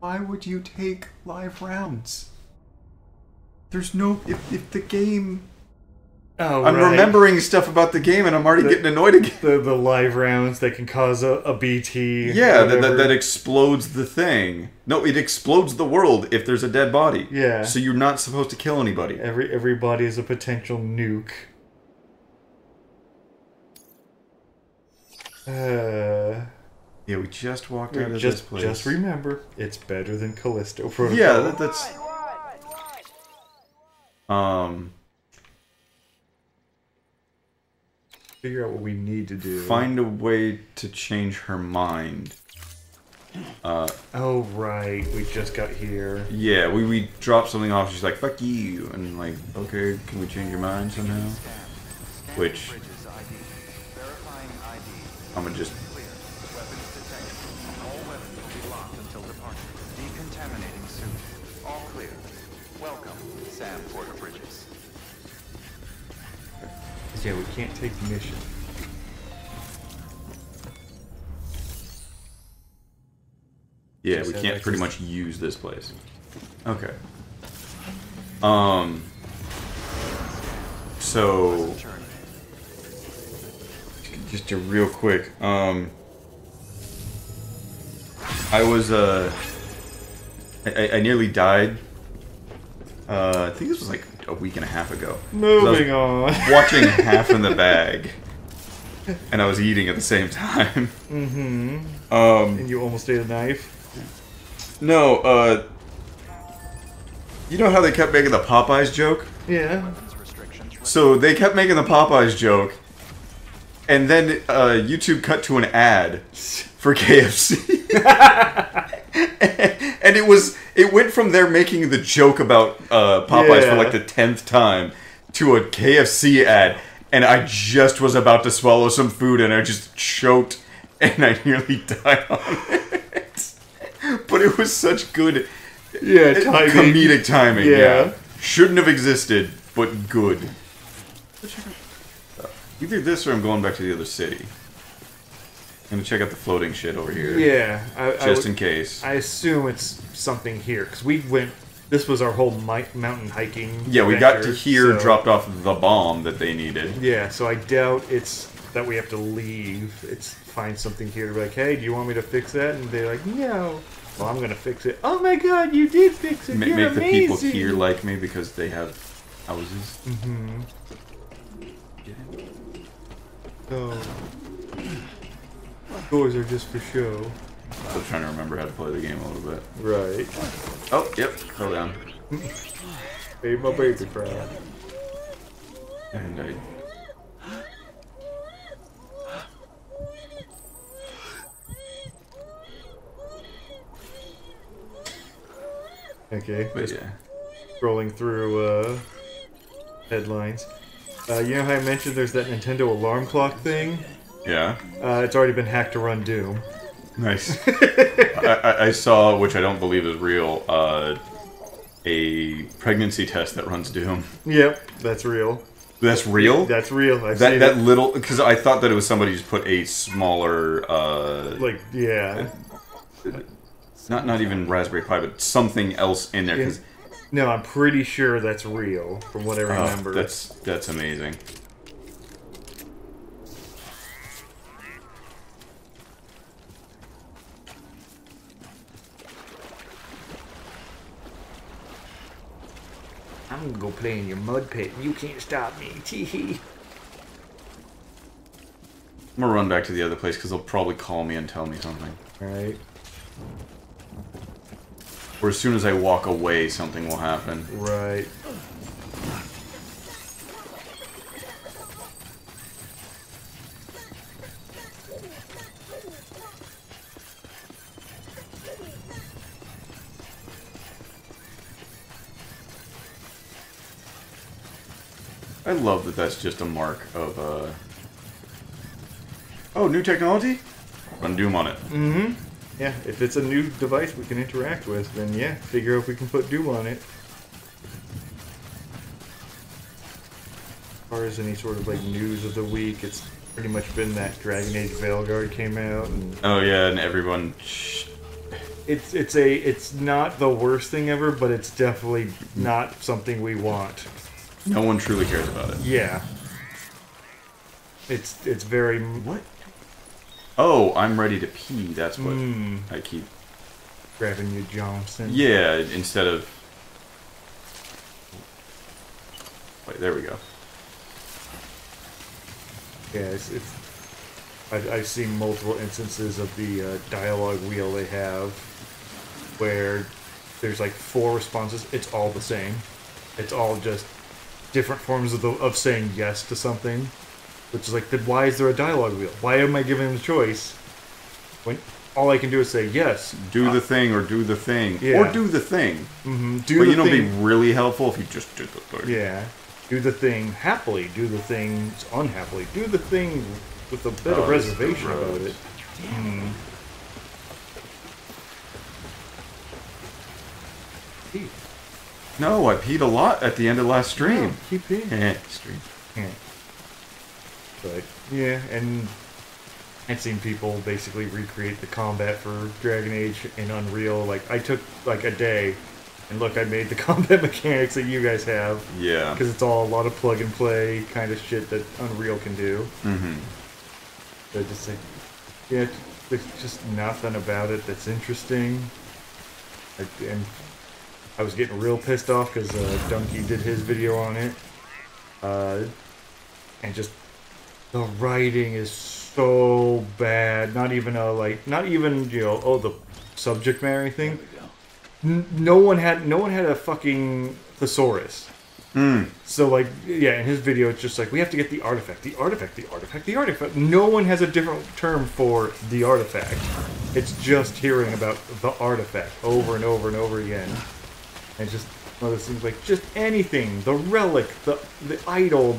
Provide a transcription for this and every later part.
Why would you take live rounds? There's no... If the game... Oh, I'm right. remembering stuff about the game and I'm already getting annoyed again. The live rounds that can cause a BT. Yeah, that explodes the thing. No, it explodes the world if there's a dead body. Yeah. So you're not supposed to kill anybody. Everybody is a potential nuke. Yeah, we just walked out of this place. Just remember, it's better than Callisto Protocol. Yeah, that's... Figure out what we need to do. Find a way to change her mind. Oh, right. We just got here. Yeah, we dropped something off. She's like, fuck you. And like, okay, can we change your mind somehow? Which... I'm gonna just... Yeah, we can't take the mission. Yeah, we can't pretty much use this place. Okay. So... Just a real quick, I was, I nearly died. I think this was like a week and a half ago. Moving on. Watching Half in the Bag. And I was eating at the same time. Mm-hmm. And you almost ate a knife? No, you know how they kept making the Popeyes joke? Yeah. So they kept making the Popeyes joke, and then YouTube cut to an ad for KFC. And it went from there making the joke about Popeyes for like the 10th time to a KFC ad, and I just was about to swallow some food and I just choked and I nearly died on it. But it was such good comedic timing. Yeah. Shouldn't have existed, but good. Either this or I'm going back to the other city. I'm gonna check out the floating shit over here. Yeah. Just in case. I assume it's something here, because we went... This was our whole mountain hiking Yeah, we got to adventure, here, so, dropped off the bomb that they needed. Yeah, so I doubt it's that we have to leave. It's find something here to be like, hey, do you want me to fix that? And they're like, no. Well, I'm gonna fix it. Oh my god, you did fix it! You're Make amazing. the people here like me because they have houses. Mm-hmm. Oh. Doors are just for show. Still trying to remember how to play the game a little bit. Right. Oh, yep, fell down. Made my baby cry. And I... Okay, But just yeah. scrolling through headlines. You know how I mentioned there's that Nintendo alarm clock thing? Yeah. It's already been hacked to run Doom. Nice. I saw, which I don't believe is real, a pregnancy test that runs Doom. Yep, that's real. That's real? That's real. I've seen that it. little... Because I thought that it was somebody just put a smaller... like, yeah. Not even Raspberry Pi, but something else in there. Cause, no, I'm pretty sure that's real, from what I remember. That's amazing. I'm gonna go play in your mud pit. You can't stop me. Tee-hee. I'm gonna run back to the other place because they'll probably call me and tell me something. Right. Or as soon as I walk away, something will happen. Right. I love that that's just a mark of, Oh, new technology? Run Doom on it. Mm-hmm. Yeah, if it's a new device we can interact with, then yeah, figure out if we can put Doom on it. As far as any sort of like news of the week, it's pretty much been that Dragon Age Veilguard came out. And Oh yeah, and everyone it's not the worst thing ever, but it's definitely not something we want. No one truly cares about it. Yeah. It's very... What? Oh, I'm ready to pee. That's what I keep... Grabbing you, Johnson. Yeah, instead of... Wait, there we go. Yeah, I've seen multiple instances of the dialogue wheel they have where there's like 4 responses. It's all the same. It's all just different forms of saying yes to something. Which is like, then why is there a dialogue wheel? Why am I giving them a choice when all I can do is say yes? Do the thing or do the thing. Yeah. Or do the thing. Mm-hmm. But you know, it'd be really helpful if you just did the thing. Yeah. Do the thing happily. Do the things unhappily. Do the thing with a bit of reservation about it. No, I peed a lot at the end of last stream. No, keep peeing. Stream. Yeah. But, yeah, and I've seen people basically recreate the combat for Dragon Age in Unreal. Like, I took, like, a day, and look, I made the combat mechanics that you guys have. Yeah. Because it's all a lot of plug-and-play kind of shit that Unreal can do. Mm-hmm. They're just like, yeah, there's just nothing about it that's interesting. And I was getting real pissed off because Donkey did his video on it. And just the writing is so bad. Not even you know, oh, the subject matter or anything. No one had a fucking thesaurus. So like, yeah, in his video it's just like, we have to get the artifact. No one has a different term for the artifact. It's just hearing about the artifact over and over and over again. And just one of those things like, just anything, the relic, the idol,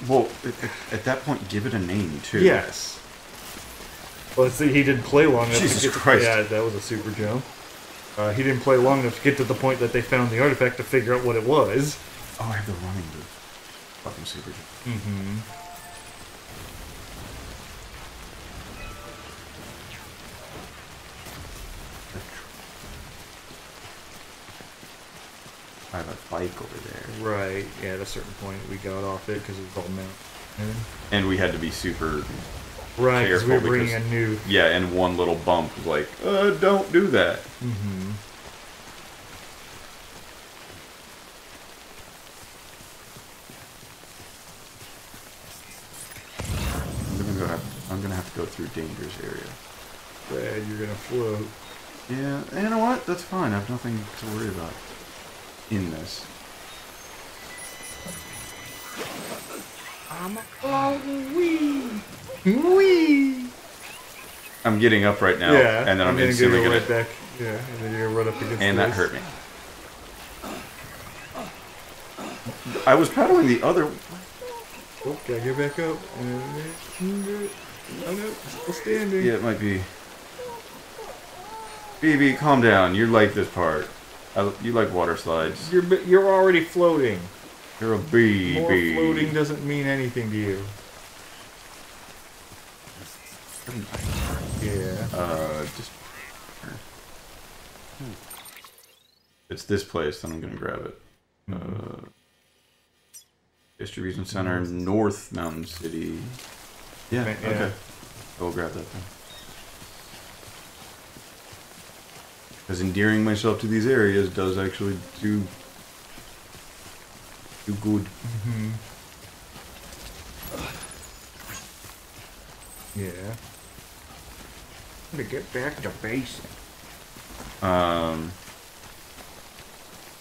Well, at that point, give it a name, too. Yes. Well, let's see, he didn't play long enough Jesus to get Christ. Yeah, that was a super jump. He didn't play long enough to get to the point that they found the artifact to figure out what it was. Oh, I have the running move. Fucking super jump. Mm-hmm. I have a bike over there. Right, yeah, at a certain point we got off it because it was all mounted. And we had to be super Right, because we careful were bringing a new... Yeah, and one little bump was like, don't do that. Mm-hmm. I'm gonna have to go through dangerous area. Brad, you're gonna float. Yeah, and you know what? That's fine. I have nothing to worry about in this. I'm floating, wee. I'm getting up right now, Yeah, and then I'm gonna instantly go gonna. right back. Yeah, and then you're gonna run up against. And this. that hurt me. I was paddling the other. Oh, gotta get back up. Oh no, still standing. Yeah, it might be. BB, calm down. You like this part. You like water slides. You're already floating. You're a BB. More floating doesn't mean anything to you. Yeah. Just. It's this place, then I'm gonna grab it. Distribution Center, North Mountain City. Yeah, okay. I'll grab that then. Because endearing myself to these areas does actually do good. Mm-hmm. Yeah. I'm gonna get back to basic.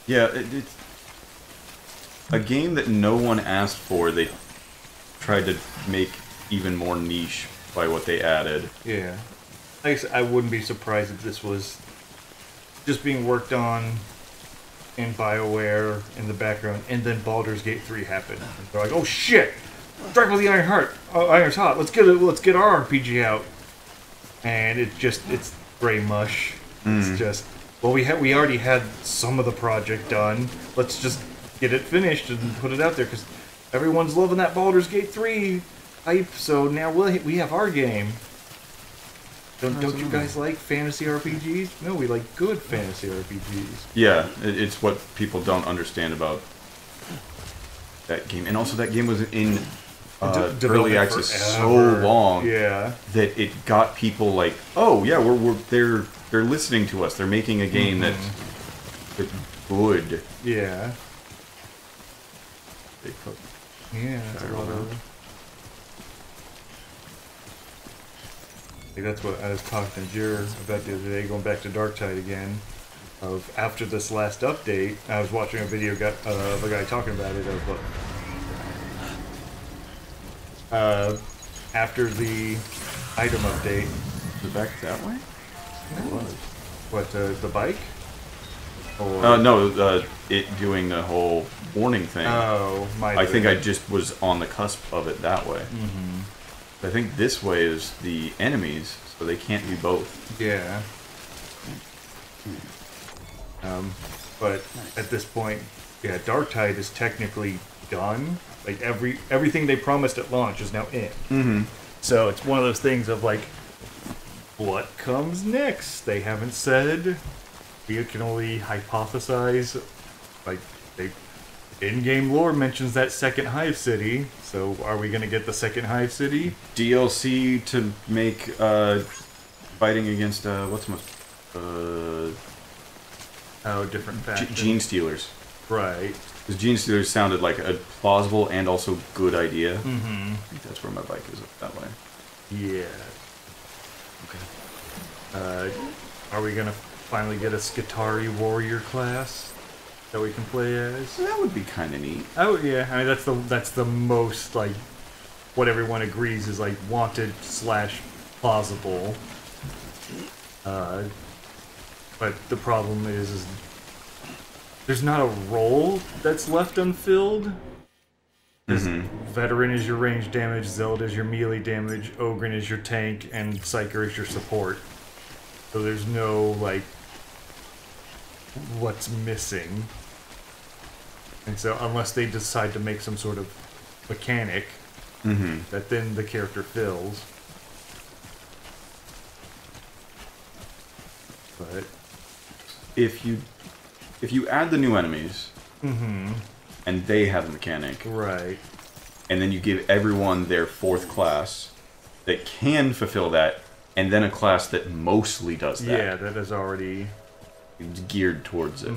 Yeah, it's a game that no one asked for. They tried to make even more niche by what they added. Yeah. Like I said, I wouldn't be surprised if this was just being worked on in BioWare in the background, and then Baldur's Gate 3 happened. And they're like, oh shit! Dragon with the Iron Heart! Oh, Iron's hot! Let's get our RPG out! And it's gray mush. It's just, well, we already had some of the project done. Let's just get it finished and put it out there, because everyone's loving that Baldur's Gate 3 hype, so now we have our game. Don't you guys like fantasy RPGs? No, we like good fantasy RPGs. Yeah, it's what people don't understand about that game. And also that game was in early access so long that it got people like, oh yeah, they're listening to us. They're making a game that's good. Yeah. They put that's a lot of... That's what I was talking to Jer about the other day, going back to Darktide again. Of after this last update, I was watching a video of a guy talking about it. After the item update. Is it back that way? No. What, the bike? Or... no, it doing the whole warning thing. Oh, I think I just was on the cusp of it that way. Mm-hmm. I think this way is the enemies, so they can't be both. Yeah. But at this point, yeah, Darktide is technically done. Like everything they promised at launch is now in. Mm-hmm. So it's one of those things of like, what comes next? They haven't said. We can only hypothesize. Like in-game lore mentions that second Hive City. So are we gonna get the second Hive City? DLC to make fighting against what's most different factions. Gene Stealers. Right. Because Gene Stealers sounded like a plausible and also good idea. Mm-hmm. I think that's where my bike is up that way. Yeah. Okay. Are we gonna finally get a Skitari warrior class that we can play as? That would be kind of neat. Oh yeah, I mean that's the most like what everyone agrees is like wanted / plausible. But the problem is there's not a role that's left unfilled. Veteran is your range damage, Zelda is your melee damage, Ogren is your tank, and Psyker is your support. So there's no, like, what's missing. And so unless they decide to make some sort of mechanic that then the character fills. But if you add the new enemies and they have a mechanic, right, and then you give everyone their 4th class that can fulfill that, and then a class that mostly does that. Yeah, that is already it's geared towards it.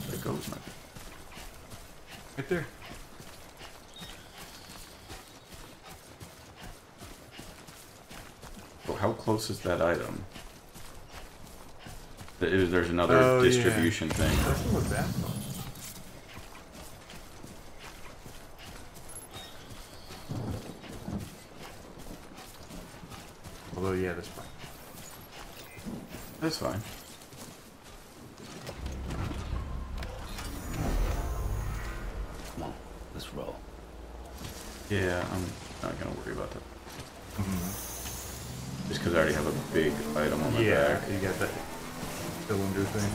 There goes my... right there. So how close is that item? There's another distribution thing. Doesn't look that close. Although, yeah, that's fine. That's fine. Come on, let's roll. Yeah, I'm not gonna worry about that. Just because I already have a big item on my back. You got that cylinder thing.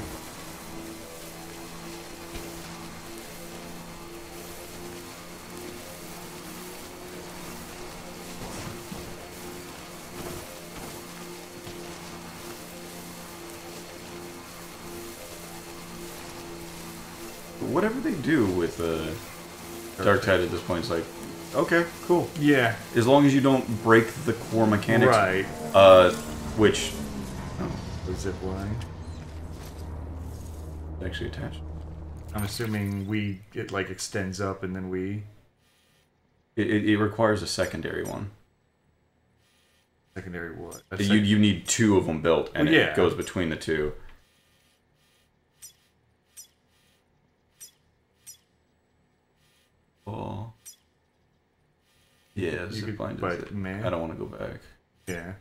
Whatever they do with Darktide at this point is like, okay, cool. Yeah. As long as you don't break the core mechanics. Right. Which... The zip line. Actually attached. I'm assuming it like extends up and then we... It requires a secondary one. Secondary what? You need 2 of them built, and it goes between the 2. Oh. Yeah, zip line does it. I don't want to go back. Yeah.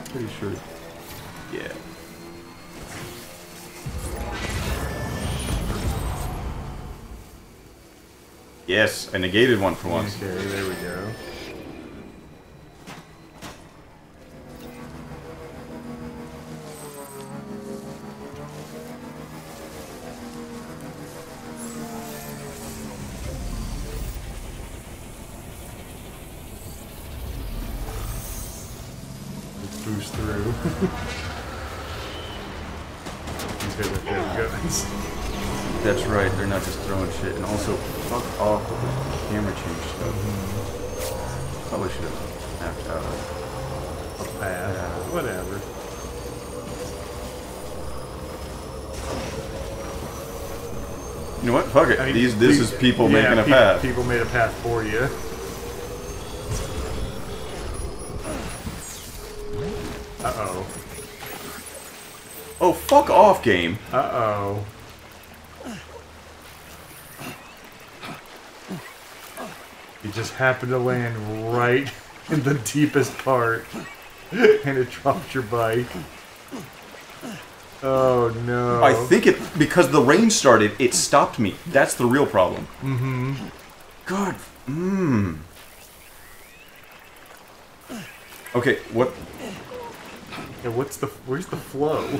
Pretty sure. Yeah. Yes, I negated one for once. Okay, there we go. cruise through. These guys are good guns. That's right, they're not just throwing shit. And also, fuck off with the camera change stuff. Probably should have mapped out A path. Whatever. You know what? Fuck it. I mean, This is people making a path. People made a path for you. Uh-oh. Oh, fuck off, game. Uh-oh. You just happened to land right in the deepest part. And it dropped your bike. Oh no. I think because the rain started, it stopped me. That's the real problem. Mm-hmm. God. Okay, what? Yeah, where's the flow?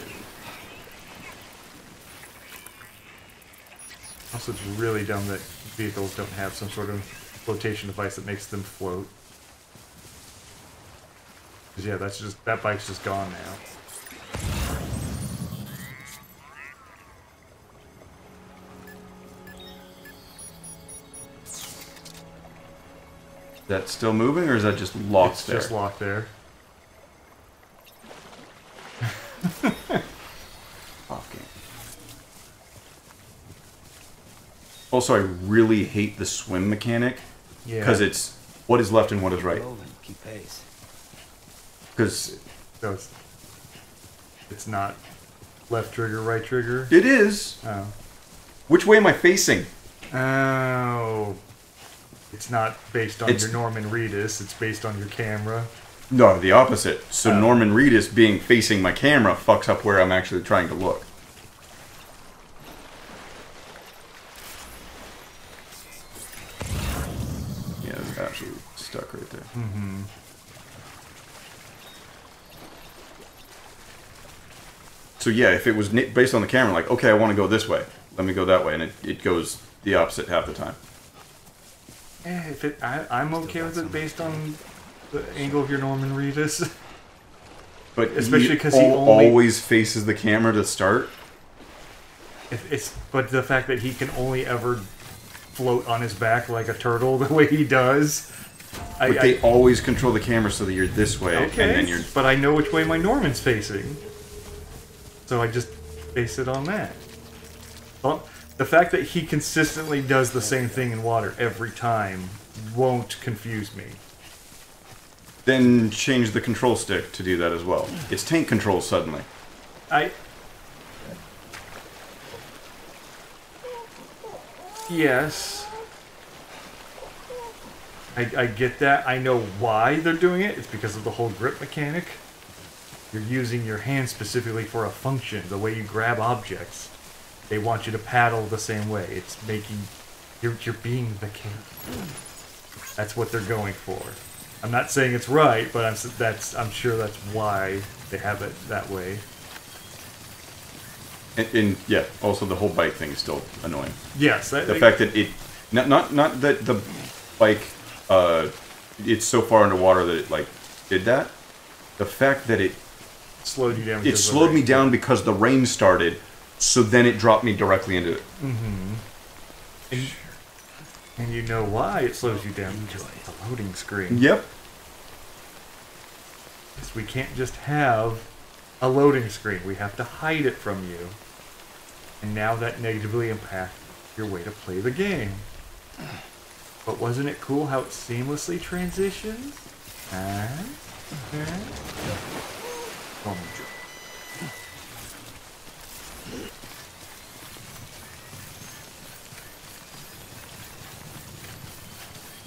Also, it's really dumb that vehicles don't have some sort of flotation device that makes them float. 'Cause yeah, that bike's just gone now. Is that still moving, or is that just locked there? It's just locked there. Off game. Also, I really hate the swim mechanic. Yeah. Because it's what is left and what is right. Keep pace. Because So it's not left trigger, right trigger? it is. Oh. Which way am I facing? Oh. It's not based on your Norman Reedus, it's based on your camera. No, the opposite. So Oh. Norman Reedus being facing my camera fucks up where I'm actually trying to look. Yeah, it's absolutely stuck right there. Mm-hmm. So yeah, if it was based on the camera, like, okay, I want to go this way, let me go that way, and it goes the opposite half the time. Yeah, I'm okay with it based on the angle of your Norman Reedus. But Especially he 'cause he only- always faces the camera to start. But the fact that he can only ever float on his back like a turtle the way he does. But they always control the camera so that you're this way, Okay, and then you're... but I know which way my Norman's facing. So I just base it on that. Well, the fact that he consistently does the same thing in water every time won't confuse me. Then change the control stick to do that as well. It's tank control suddenly. Yes. I get that. I know why they're doing it. It's because of the whole grip mechanic. You're using your hand specifically for a function, the way you grab objects. They want you to paddle the same way. It's making... You're being the king. That's what they're going for. I'm not saying it's right, but I'm sure that's why they have it that way. And yeah, also the whole bike thing is still annoying. Yes. The fact that it... Not that the bike... it's so far underwater that it, like, did that. The fact that it... slowed you down. It slowed me down because the rain started, so then it dropped me directly into it. Mm-hmm. And you know why it slows you down? Because it's a loading screen. Yep. Yes, we can't just have a loading screen. We have to hide it from you. And now that negatively impacts your way to play the game. But wasn't it cool how it seamlessly transitions?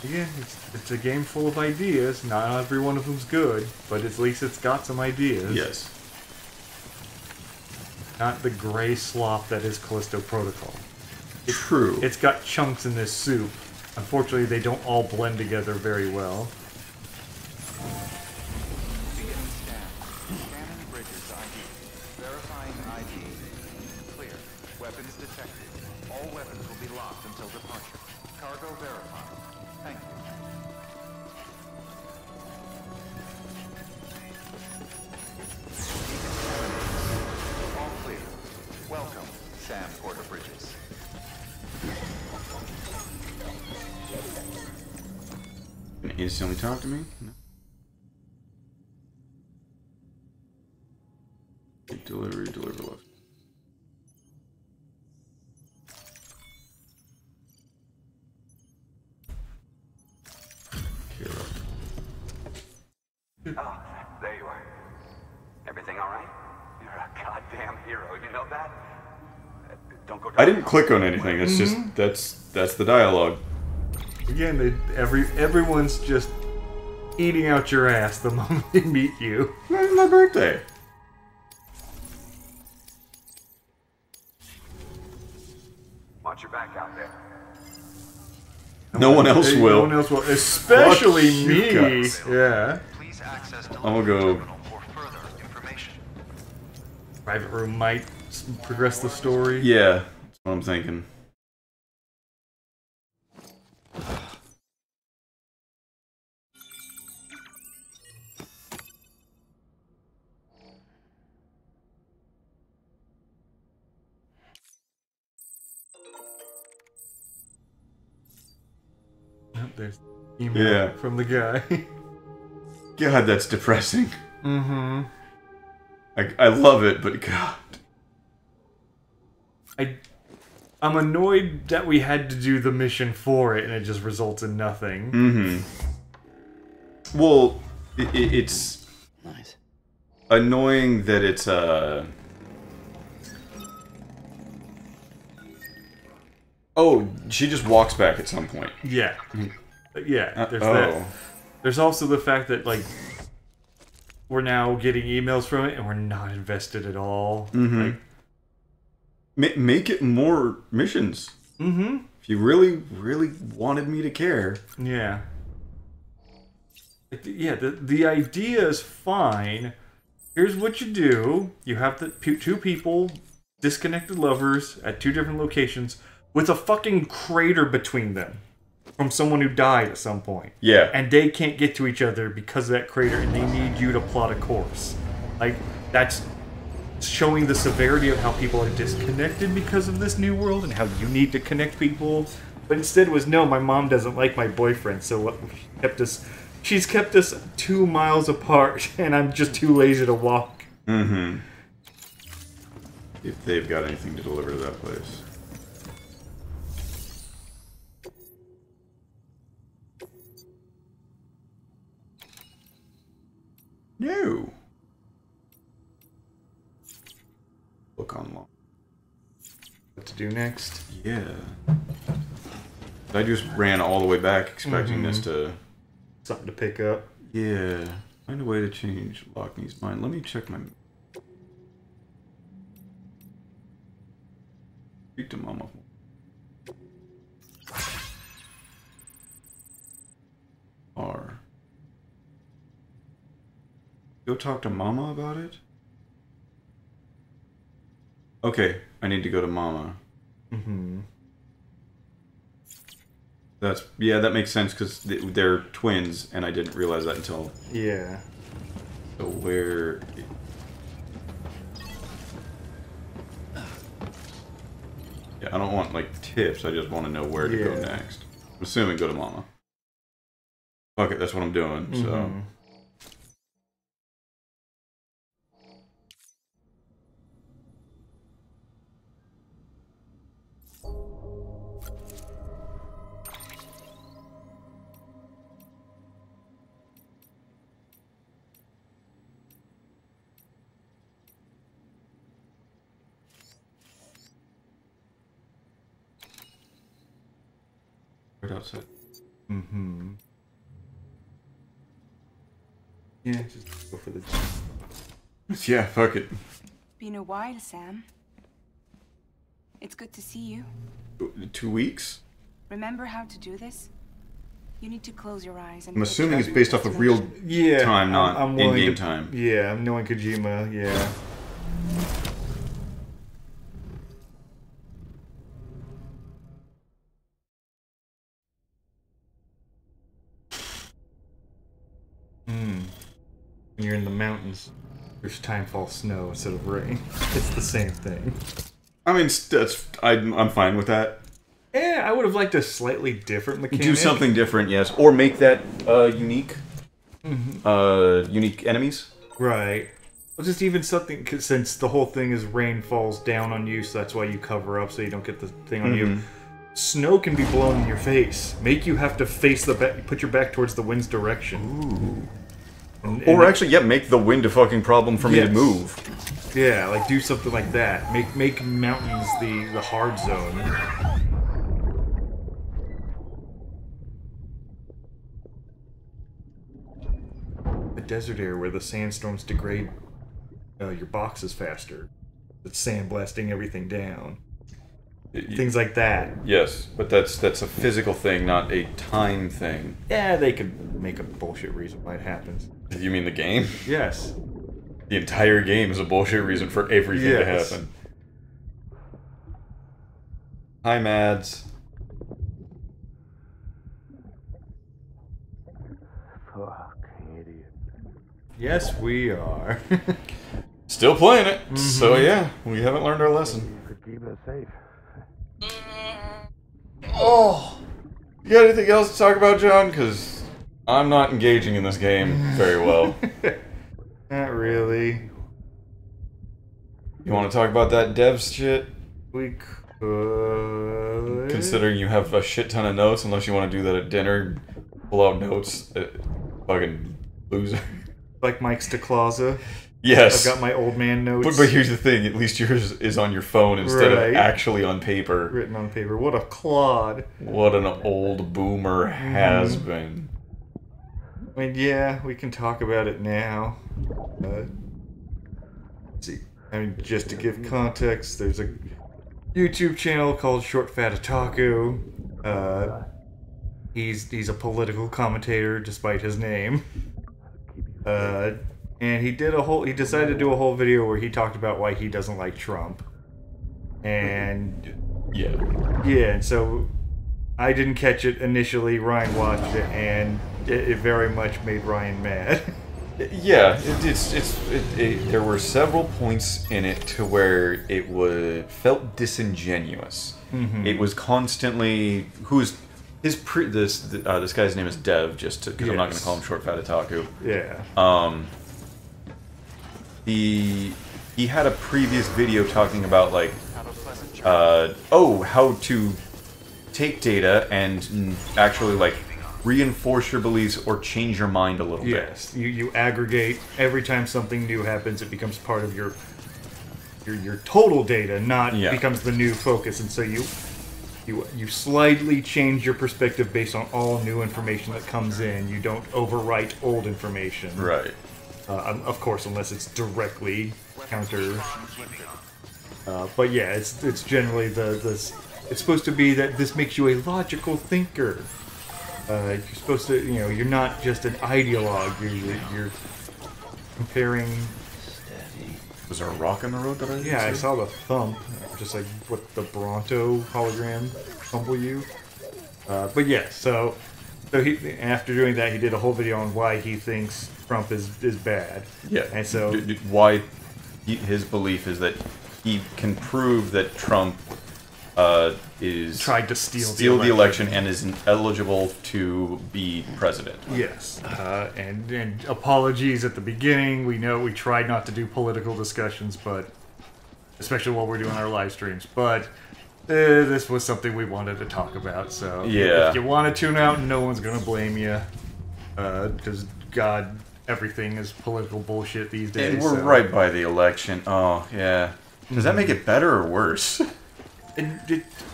Again, it's a game full of ideas. Not every one of them's good, but at least it's got some ideas. Yes. Not the gray slop that is Callisto Protocol. True. It's got chunks in this soup. Unfortunately, they don't all blend together very well. Beginning scan. Scanning Bridges ID. Verifying ID. Clear. Weapons detected. All weapons will be locked until departure. Cargo verified. Thank you. Sam Porter-Bridges. Can you instantly talk to me? No. Deliver left. Oh, there you are. Everything all right? You're a goddamn hero, you know that? Don't go down. I didn't click on anything. It's just that's the dialogue. Again, everyone's just eating out your ass the moment they meet you. It's my birthday. Watch your back out there. No one else No will. one else will, especially Fuck me. you guys. Yeah. Please access I'm gonna go. for further information. Private room might progress the story. Yeah, that's what I'm thinking. Oh, there's the email Yeah. from the guy. God, that's depressing. Mm-hmm. I love it, but God. I'm annoyed that we had to do the mission for it and it just results in nothing. Mm-hmm. Well, it's Nice. annoying that it's Oh, she just walks back at some point. Yeah. Yeah, there's oh. that. There's also the fact that, like, we're now getting emails from it and we're not invested at all. Mm-hmm. Like, Make it more missions. mm-hmm. If you really, really wanted me to care. Yeah. Like, yeah, the idea is fine. Here's what you do. You have the two people, disconnected lovers, at two different locations, with a fucking crater between them. From someone who died at some point. Yeah. And they can't get to each other because of that crater, and they need you to plot a course. Like, that's showing the severity of how people are disconnected because of this new world, and how you need to connect people. But instead it was, no, my mom doesn't like my boyfriend, so what she's kept us 2 miles apart, and I'm just too lazy to walk. Mm-hmm. If they've got anything to deliver to that place. No. Look online. What to do next? Yeah. I just ran all the way back expecting this to... Something to pick up. Yeah. Find a way to change Lockney's mind. Let me check my... Speak to Mama. R. Go talk to Mama about it? Okay, I need to go to Mama. Mm-hmm. That's... Yeah, that makes sense, because they're twins, and I didn't realize that until... Yeah. So where... Yeah, I don't want, like, tips, I just want to know where to go next. I'm assuming go to Mama. Fuck it, that's what I'm doing, so... Right outside. Mm-hmm. Yeah, just go for the... Yeah, fuck it. Been a while, Sam. It's good to see you. 2 weeks? Remember how to do this? You need to close your eyes and... I'm assuming it's based off of real time, not in-game time. Yeah, I'm knowing Kojima, yeah. When you're in the mountains, there's time falls snow instead of rain. It's the same thing. I mean, I'm fine with that. Yeah, I would have liked a slightly different mechanic. Do something different, yes, or make that unique, unique enemies. Right. Well, just even something, cause since the whole thing is rain falls down on you, so that's why you cover up so you don't get the thing on you. Snow can be blown in your face, make you have to face the back, put your back towards the wind's direction. Ooh. Or actually, yeah, make the wind a fucking problem for me to move. Yeah, like do something like that. Make mountains the hard zone. The desert area where the sandstorms degrade your boxes faster. It's sandblasting everything down. Things like that. Yes, but that's a physical thing, not a time thing. Yeah, they could make a bullshit reason why it happens. You mean the game? Yes. The entire game is a bullshit reason for everything to happen. Hi, Mads. Fuck, idiot. Yes, we are. Still playing it, so yeah, we haven't learned our lesson. For keeping it safe. Oh! You got anything else to talk about, John? Because I'm not engaging in this game very well. Not really. You want to talk about that devs shit? We could. Considering you have a shit ton of notes, unless you want to do that at dinner, pull out notes. Fucking loser. Like Mike's DeClausa. Yes. I've got my old man notes. But here's the thing, at least yours is on your phone instead of actually on paper. Written on paper. What a clod. What an old boomer has been. I mean, yeah, we can talk about it now. Let's see. I mean, just to give context, there's a YouTube channel called Short Fat Otaku. He's a political commentator, despite his name. And he decided to do a whole video where he talked about why he doesn't like Trump. And and so I didn't catch it initially. Ryan watched it, and it very much made Ryan mad. Yeah, there were several points in it to where it felt disingenuous. It was constantly this guy's name is Dev, just because I'm not going to call him Short Fat Otaku. Yeah. He had a previous video talking about like how to take data and actually like reinforce your beliefs or change your mind a little bit. Yes, you aggregate every time something new happens. It becomes part of your total data, not becomes the new focus, and so you slightly change your perspective based on all new information that comes in. You don't overwrite old information. Right. Of course, unless it's directly counter. But yeah, it's generally it's supposed to be that this makes you a logical thinker. You're supposed to, you're not just an ideologue. You're comparing. Was there a rock in the road that I didn't see? I saw the thump, just like what the Bronto hologram tumble you. But yeah, so he, after doing that, he did a whole video on why he thinks Trump is bad. Yeah, and so why his belief is that he can prove that Trump is tried to steal the election and is ineligible to be president. Yes, and apologies at the beginning. We know we tried not to do political discussions, but especially while we're doing our live streams. But this was something we wanted to talk about. So if you want to tune out, no one's gonna blame you, because God, everything is political bullshit these days. And we're right by the election. Oh yeah. Does that make it better or worse?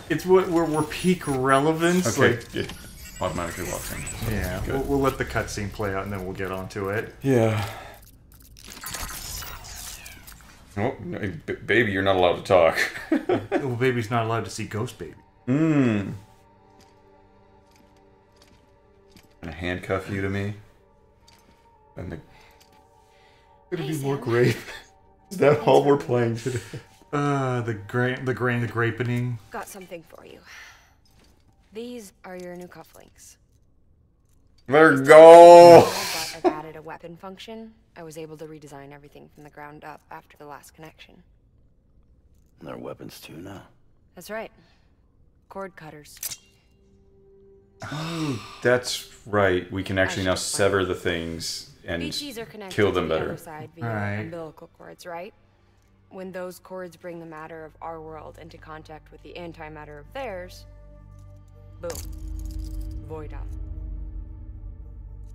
It's we're peak relevance. Okay, like, it automatically walks in. Yeah, we'll let the cutscene play out and then we'll get onto it. Yeah. Oh, baby, you're not allowed to talk. Well, baby's not allowed to see Ghost Baby. Gonna handcuff you to me? And Gonna be more grape. Is that all we're playing today? The grapening. Got something for you. These are your new cufflinks. Better go! But I've added a weapon function. I was able to redesign everything from the ground up after the last connection. And they're weapons too now. That's right. Cord cutters. That's right. We can actually now should sever the things and BGs are connected kill them to the better. other side via Right. umbilical cords, right? When those cords bring the matter of our world into contact with the antimatter of theirs, boom, void up.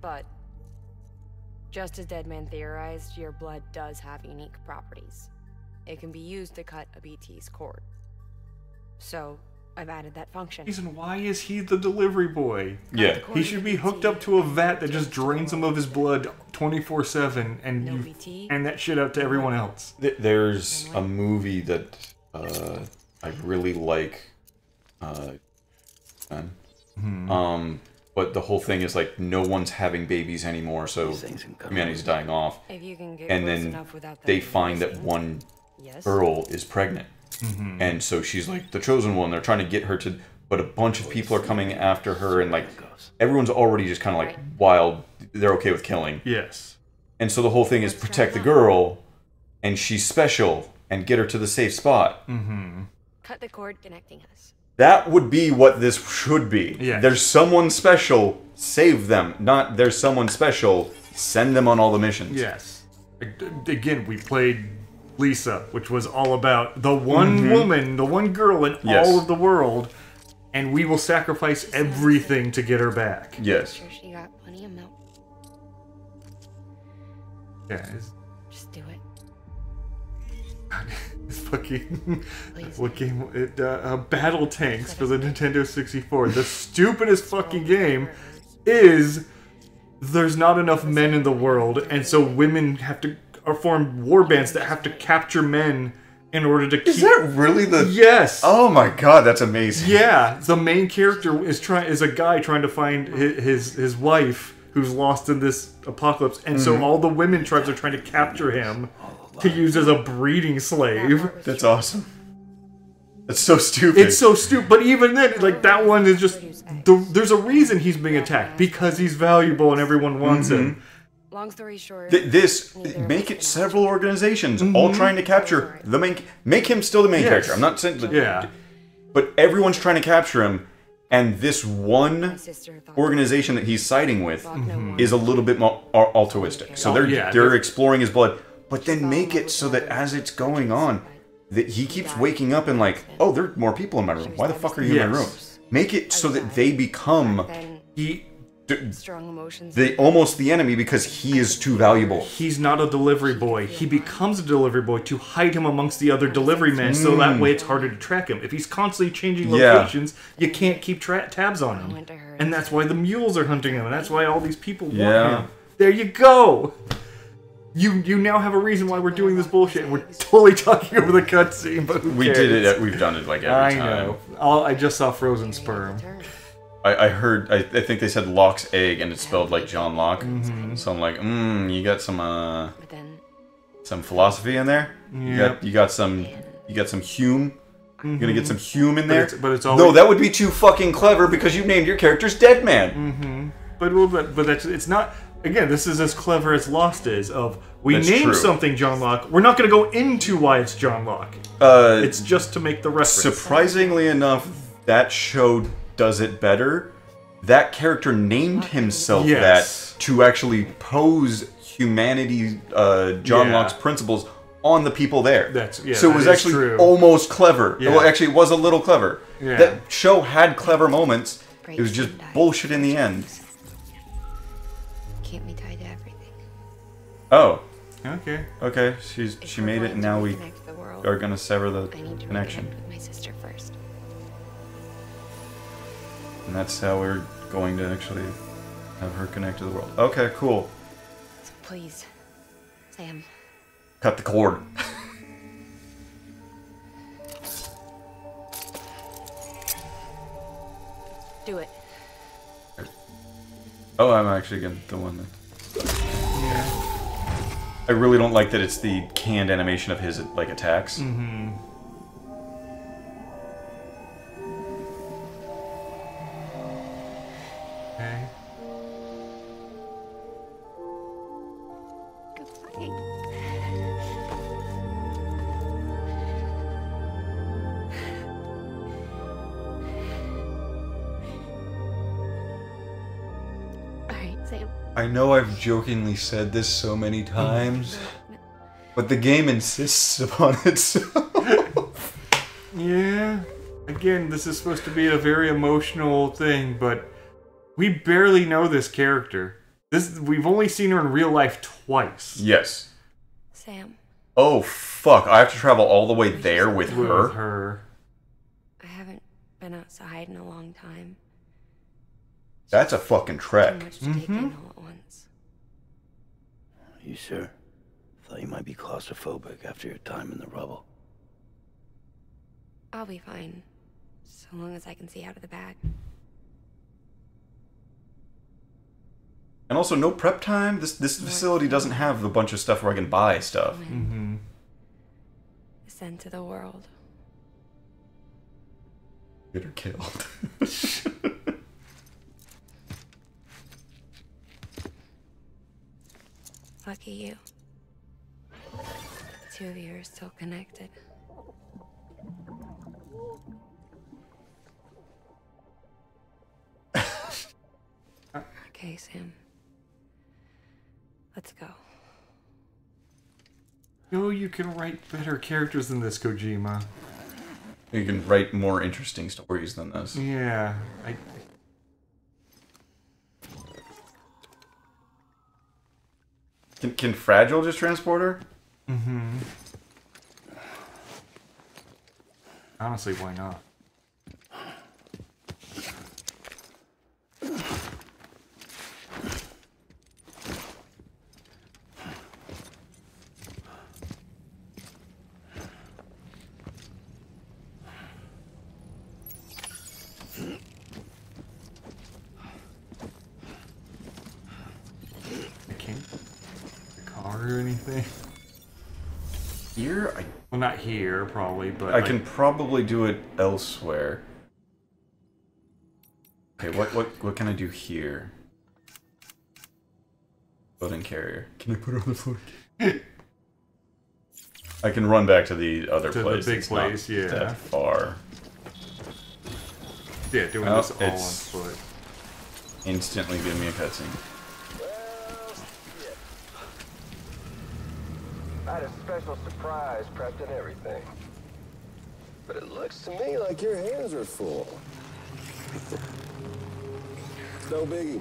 But just as Deadman theorized, your blood does have unique properties. It can be used to cut a BT's cord. So I've added that function. Reason why is he the delivery boy? Yeah. He should be hooked up to a vat that just drains him of his blood 24/7 and No you BT. and that shit out to everyone else. There's a movie that I really like. But the whole thing is like no one's having babies anymore, so These things can come humanity's dying off. If you can get And close then enough without them they find that noticing. one Yes. girl is pregnant. And so she's like the chosen one. They're trying to get her to, but a bunch of people are coming after her, and like everyone's already just kind of like wild. They're okay with killing. Yes. And so the whole thing is protect the girl, and she's special, and get her to the safe spot. Cut the cord connecting us. That would be what this should be. Yes. There's someone special, save them. Not there's someone special, send them on all the missions. Yes. Again, we played Lisa, which was all about the one woman, the one girl in Yes. all of the world, and we will sacrifice everything to get her back. Yes. Sure she got plenty of milk. Yeah, Just do it. it's fucking Please. what game? Battle Tanks for the Nintendo 64. The stupidest fucking game is there's not enough men in the world, and so women have to form war bands that have to capture men in order to keep. Is that really the? Yes. Oh my god, that's amazing. Yeah, the main character is a guy trying to find his wife who's lost in this apocalypse, and so all the women tribes are trying to capture him to use as a breeding slave. That's awesome. That's so stupid. It's so stupid, but even then, like that one is just there's a reason he's being attacked because he's valuable and everyone wants him. Long story short, This make it several organizations all trying to capture the main. Make him still the main Yes. character. I'm not saying, Yeah. but everyone's trying to capture him, and this one my sister thought organization that he's siding with Block no one. is a little bit more altruistic. So they're yeah, they're they're- exploring his blood, but then make it so that as it's going on, that he keeps waking up and like, oh, there are more people in my room. Why the fuck are you in my room? Yes. Make it so that they become then He strong emotions. almost the enemy because he is too valuable. he's not a delivery boy. He becomes a delivery boy to hide him amongst the other delivery men, so that way it's harder to track him. If he's constantly changing Yeah. locations, you can't keep tabs on him. went to her And that's why the mules are hunting him, and that's why all these people want Yeah. him. There you go! You now have a reason why we're doing this bullshit, and we're totally talking over the cutscene, but who We cares? did it. We've done it like every I time. know. I just saw Frozen Sperm. I heard. I think they said Locke's egg, and it's spelled like John Locke. So I'm like, you got But then some philosophy in there. Yep. You got some Hume. You're gonna get some Hume in there. But it's no, always- that would be too fucking clever because you named your character's Dead Man. But that's it's not. Again, this is as clever as Lost is. Of we That's named true. something John Locke. We're not going to go into why it's John Locke. It's just to make the reference. Surprisingly enough, that show does it better. That character named himself Yes. that to actually pose humanity, John Yeah. Locke's principles on the people there. So it was that is actually true. almost clever. Yeah. Well, actually, it was a little clever. Yeah. That show had clever moments. It was just bullshit in the end. keep me tied to everything. Oh, Okay. okay. She If made we're it, and going now to we reconnect to the world, are gonna sever the I need to connection, reconnect with my sister first. and that's how we're going to actually have her connect to the world. Okay, cool. So please, Sam, Cut the cord. do it. Oh, I'm actually gonna the one that. I really don't like that it's the canned animation of his like attacks. Okay. Goodbye. right, Sam. I know I've jokingly said this so many times, but the game insists upon it so. Yeah. Again, this is supposed to be a very emotional thing, but we barely know this character. We've only seen her in real life twice. Yes. Sam. Oh, fuck. I have to travel all the way there with With her? her. I haven't been outside in a long time. That's a fucking Too trek. much to take in all at once. You sure? Thought you might be claustrophobic after your time in the rubble. I'll be fine. So long as I can see out of the bag. And also, no prep time. This facility doesn't have a bunch of stuff where I can buy stuff. Mm-hmm. Sent to the world. Get her killed. Lucky you. The two of you are still connected. Okay, Sam. Let's go. No, you can write better characters than this, Kojima. You can write more interesting stories than this. Yeah. Can Fragile just transport her? Mm-hmm. Honestly, why not? I can't. A car or anything? Here? Well, not here, probably, but I can probably do it elsewhere. Okay, what can I do here? Floating carrier. Can I put it on the floating? I can run back to the other place. The big it's place, not yeah. that far. Yeah, doing Oh, this all on it's- foot. Instantly give me a cutscene. I had a special surprise prepped and everything. But it looks to me like your hands are full. No biggie.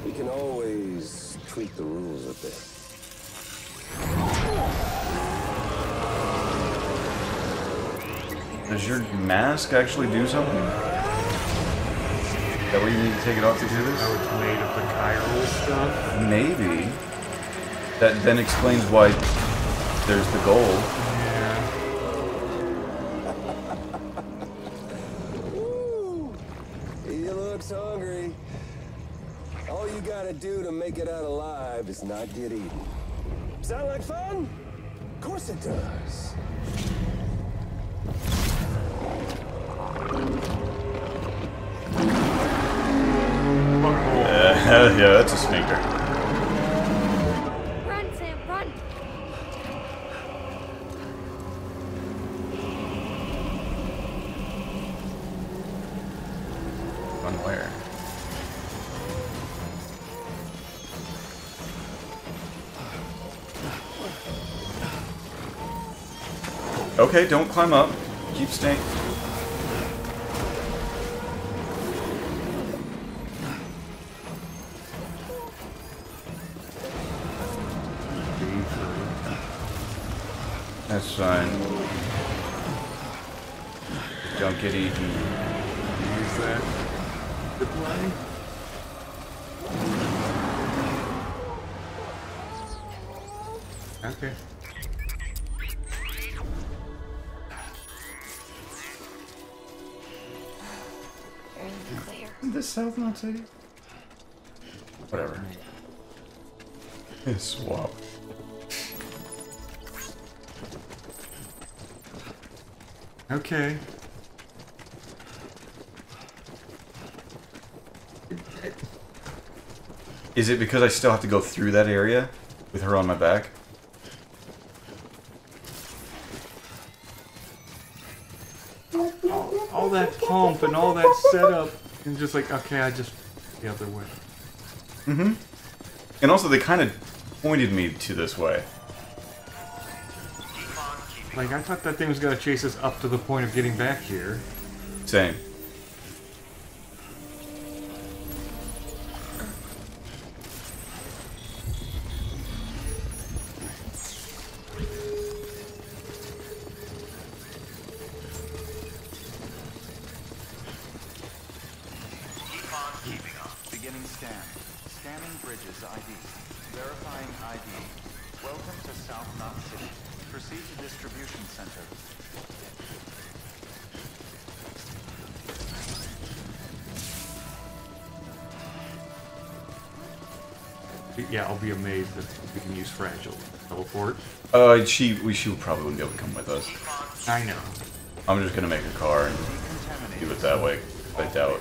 We can always tweak the rules a bit. Does your mask actually do something? Is that what you need to take it off to do this? Oh, it's made of the chiral stuff. Maybe. That then explains why there's the gold. Yeah. Woo! He looks hungry. All you gotta do to make it out alive is not get eaten. Sound like fun? Of course it does. Yeah, that's a sneaker. Run, Sam, run! Run where? Okay, don't climb up. Keep staying. That's fine. Don't get eaten. Use that. Good line. Okay. You're in the clear. Isn't this South Knot City? Whatever. Swap. Okay. Is it because I still have to go through that area with her on my back? All that pump and all that setup, and just like, okay, I just the other way. Mm-hmm. And also, they kind of pointed me to this way. Like, I thought that thing was going to chase us up to the point of getting back here. Same. Beginning scan. Scanning bridges ID. Verifying ID. Welcome to South Knot City. Proceed to distribution center. Yeah, I'll be amazed if we can use Fragile teleport. She probably wouldn't be able to come with us. I know. I'm just gonna make a car and do it that way. I doubt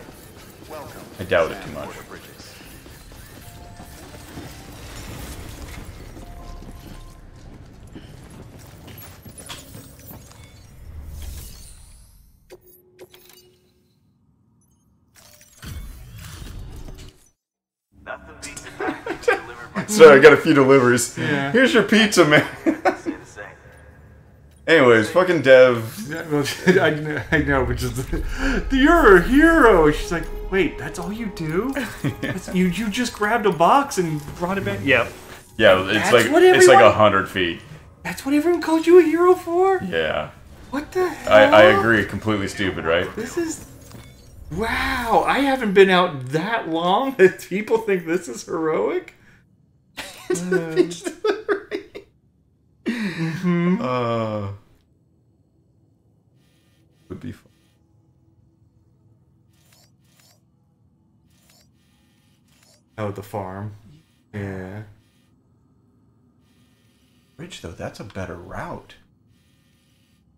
it too much. Sorry, I got a few deliveries. Yeah. Here's your pizza, man. Anyways, fucking Dev. Yeah, well, I know, but just you're a hero. She's like, wait, that's all you do? You just grabbed a box and brought it back? Yeah. Yeah, it's like 100 feet. That's what everyone called you a hero for? Yeah. What the hell? I agree. Completely stupid, right? This is... Wow, I haven't been out that long that people think this is heroic? Would be fun. Oh, the farm. Yeah. Bridge though, that's a better route.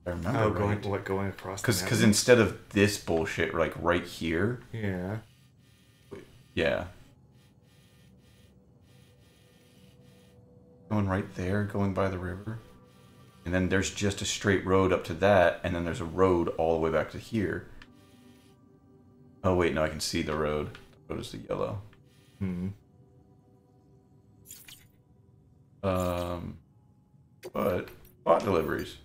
I remember. Oh, right. going across? Because instead of this bullshit, like right here. Yeah. Yeah. Going right there, going by the river. And then there's just a straight road up to that, and then there's a road all the way back to here. Oh wait, no, I can see the road. The road is the yellow. But bot deliveries.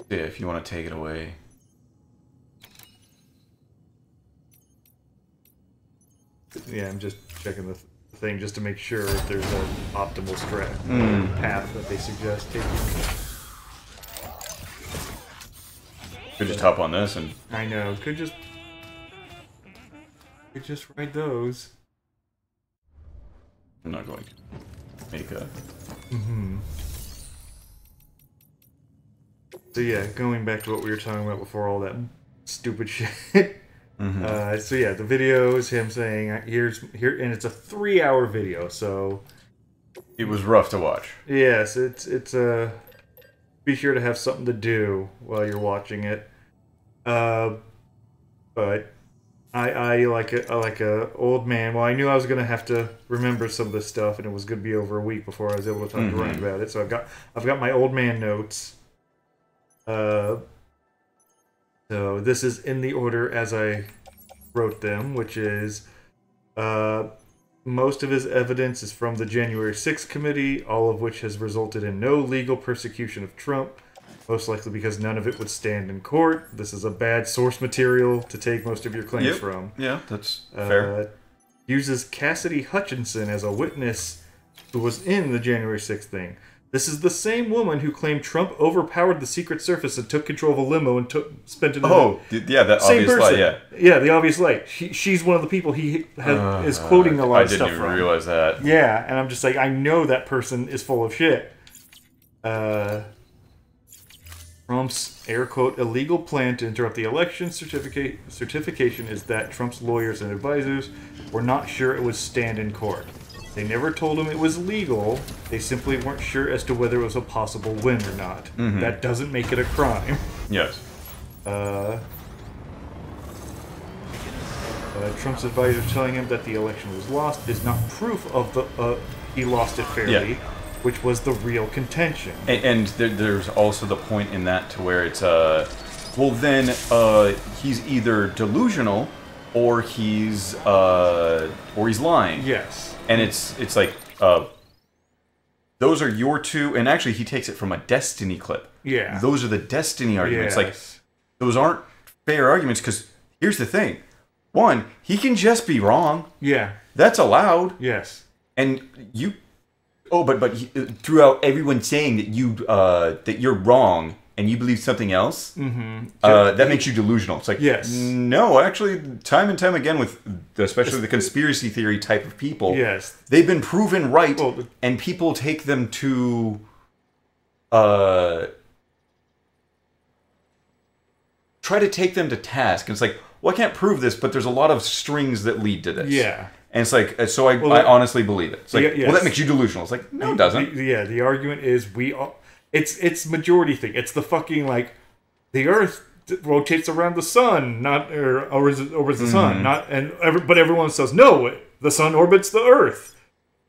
Yeah, if you want to take it away. Yeah, I'm just checking the thing just to make sure if there's an optimal path that they suggest taking. Could just hop on this and... I know, could just ride those. I'm not going to make a... So yeah, going back to what we were talking about before all that stupid shit. So yeah, the video is him saying, here, and it's a 3-hour video, so... It was rough to watch. Yes, it's be sure to have something to do while you're watching it. But I like a old man. Well, I knew I was gonna have to remember some of this stuff, and it was gonna be over a week before I was able to talk to Ryan about it. So I've got my old man notes. So this is in the order as I wrote them, which is most of his evidence is from the January 6th committee, all of which has resulted in no legal persecution of Trump, most likely because none of it would stand in court. This is a bad source material to take most of your claims from. Yeah, that's fair. Uses Cassidy Hutchinson as a witness who was in the January 6th thing. This is the same woman who claimed Trump overpowered the Secret Service and took control of a limo and spent it in yeah, that same obvious person. light, yeah. Yeah, the obvious light. She's one of the people he is quoting a lot of stuff from. I didn't even realize that. Yeah, and I'm just like, I know that person is full of shit. Trump's, air quote, illegal plan to interrupt the election certification is that Trump's lawyers and advisors were not sure it would stand in court. They never told him it was legal. They simply weren't sure as to whether it was a possible win or not. That doesn't make it a crime. Yes. Trump's advisor telling him that the election was lost is not proof of he lost it fairly, which was the real contention. And there's also the point in that to where it's well then he's either delusional or he's lying. Yes. And it's like those are your two, and actually he takes it from a Destiny clip. Yeah. Those are the Destiny arguments. Yes. Like those aren't fair arguments because here's the thing. One, he can just be wrong. Yeah. That's allowed. Yes. And you but throughout everyone saying that you're wrong and you believe something else, that makes you delusional. It's like, yes. No, actually, time and time again with especially the conspiracy theory type of people, yes, they've been proven right, and people take them to try to take them to task. And it's like, well, I can't prove this, but there's a lot of strings that lead to this. Yeah. And it's like, so I honestly believe it. It's like, yes. well, that makes you delusional. It's like, no, it doesn't. The argument is it's majority thing. It's the fucking, like, the Earth rotates around the sun, not or is the sun, not but everyone says no, the sun orbits the Earth,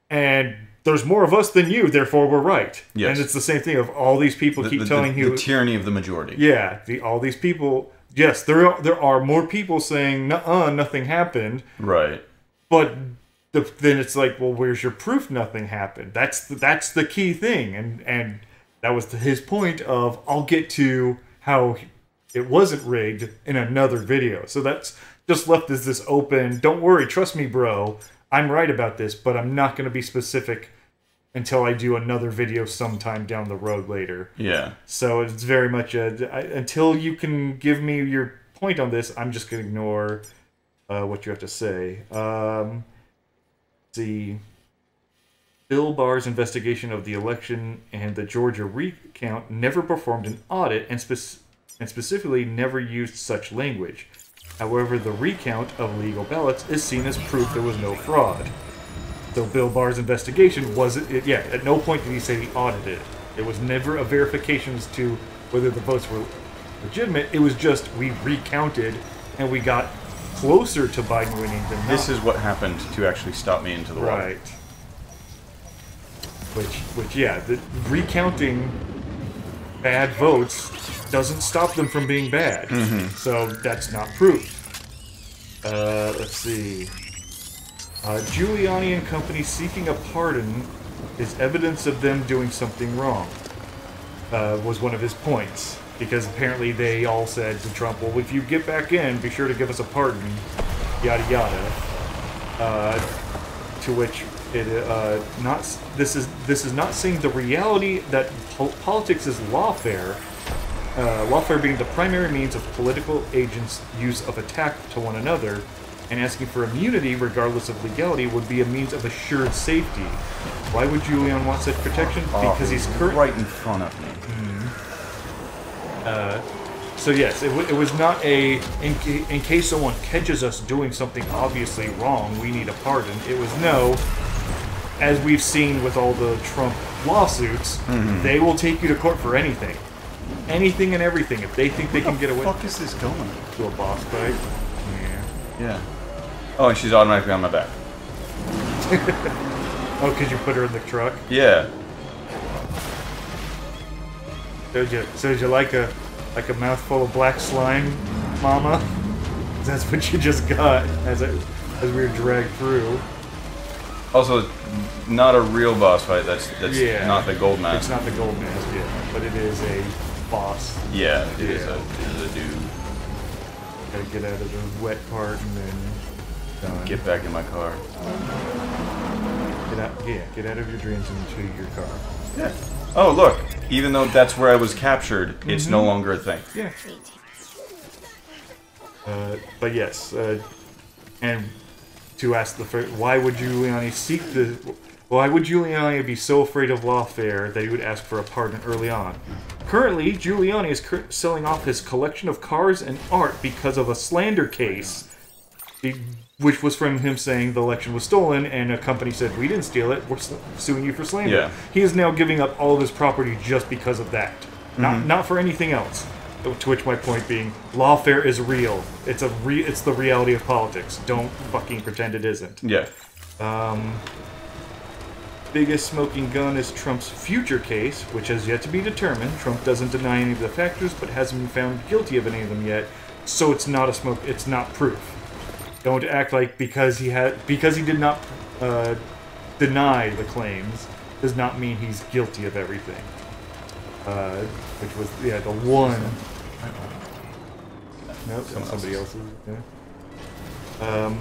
and there's more of us than you, therefore we're right. Yes. And it's the same thing of all these people keep telling you the tyranny of the majority. Yeah, all these people. Yes, there are more people saying nothing happened. Right. But then it's like, well, where's your proof nothing happened? That's the key thing, and that was his point of, I'll get to how it wasn't rigged in another video. So that's just left as this open, don't worry, trust me, bro, I'm right about this, but I'm not going to be specific until I do another video sometime down the road later. Yeah. So it's very much until you can give me your point on this, I'm just going to ignore what you have to say. See, Bill Barr's investigation of the election and the Georgia recount never performed an audit and specifically never used such language. However, the recount of legal ballots is seen as proof there was no fraud. So Bill Barr's investigation wasn't... Yeah, at no point did he say he audited it. It was never a verification as to whether the votes were legitimate. It was just, we recounted and we got closer to Biden winning than not. This is what happened to actually stop me into the water. Right. Which yeah, the recounting bad votes doesn't stop them from being bad. So that's not proof. Let's see. Giuliani and company seeking a pardon is evidence of them doing something wrong. Was one of his points. Because apparently they all said to Trump, well, if you get back in, be sure to give us a pardon. Yada yada. To which this is not seeing the reality that politics is lawfare. Lawfare being the primary means of political agents' use of attack to one another, and asking for immunity, regardless of legality, would be a means of assured safety. Why would Julian want such protection? Because he's right in front of me. So yes, it was not in case someone catches us doing something obviously wrong, we need a pardon. It was no, as we've seen with all the Trump lawsuits, they will take you to court for anything. Anything and everything, if they think they can get away. Where the fuck is this going? To a boss fight? Yeah. Oh, and she's automatically on my back. Oh, because you put her in the truck? Yeah. So did you like a mouthful of black slime, mama? That's what you just got as we were dragged through. Also, not a real boss fight. That's not the gold mask. It's not the gold mask, yeah, but it is a boss. Yeah, it is a dude. Gotta get out of the wet part and then done. Get back in my car. Get out of your dreams and into your car. Yeah. Oh, look. Even though that's where I was captured, it's no longer a thing. Yeah. But yes, and to ask why would Giuliani seek the... Why would Giuliani be so afraid of lawfare that he would ask for a pardon early on? Currently, Giuliani is selling off his collection of cars and art because of a slander case, which was from him saying the election was stolen, and a company said, we didn't steal it, we're suing you for slander. Yeah. He is now giving up all of his property just because of that. Not for anything else. To which my point being, lawfare is real. It's the reality of politics. Don't fucking pretend it isn't. Yeah. biggest smoking gun is Trump's future case, which has yet to be determined. Trump doesn't deny any of the factors, but hasn't been found guilty of any of them yet. So it's not it's not proof. Don't act like because he did not deny the claims does not mean he's guilty of everything. Which was the one. Nope, somebody else's. Yeah.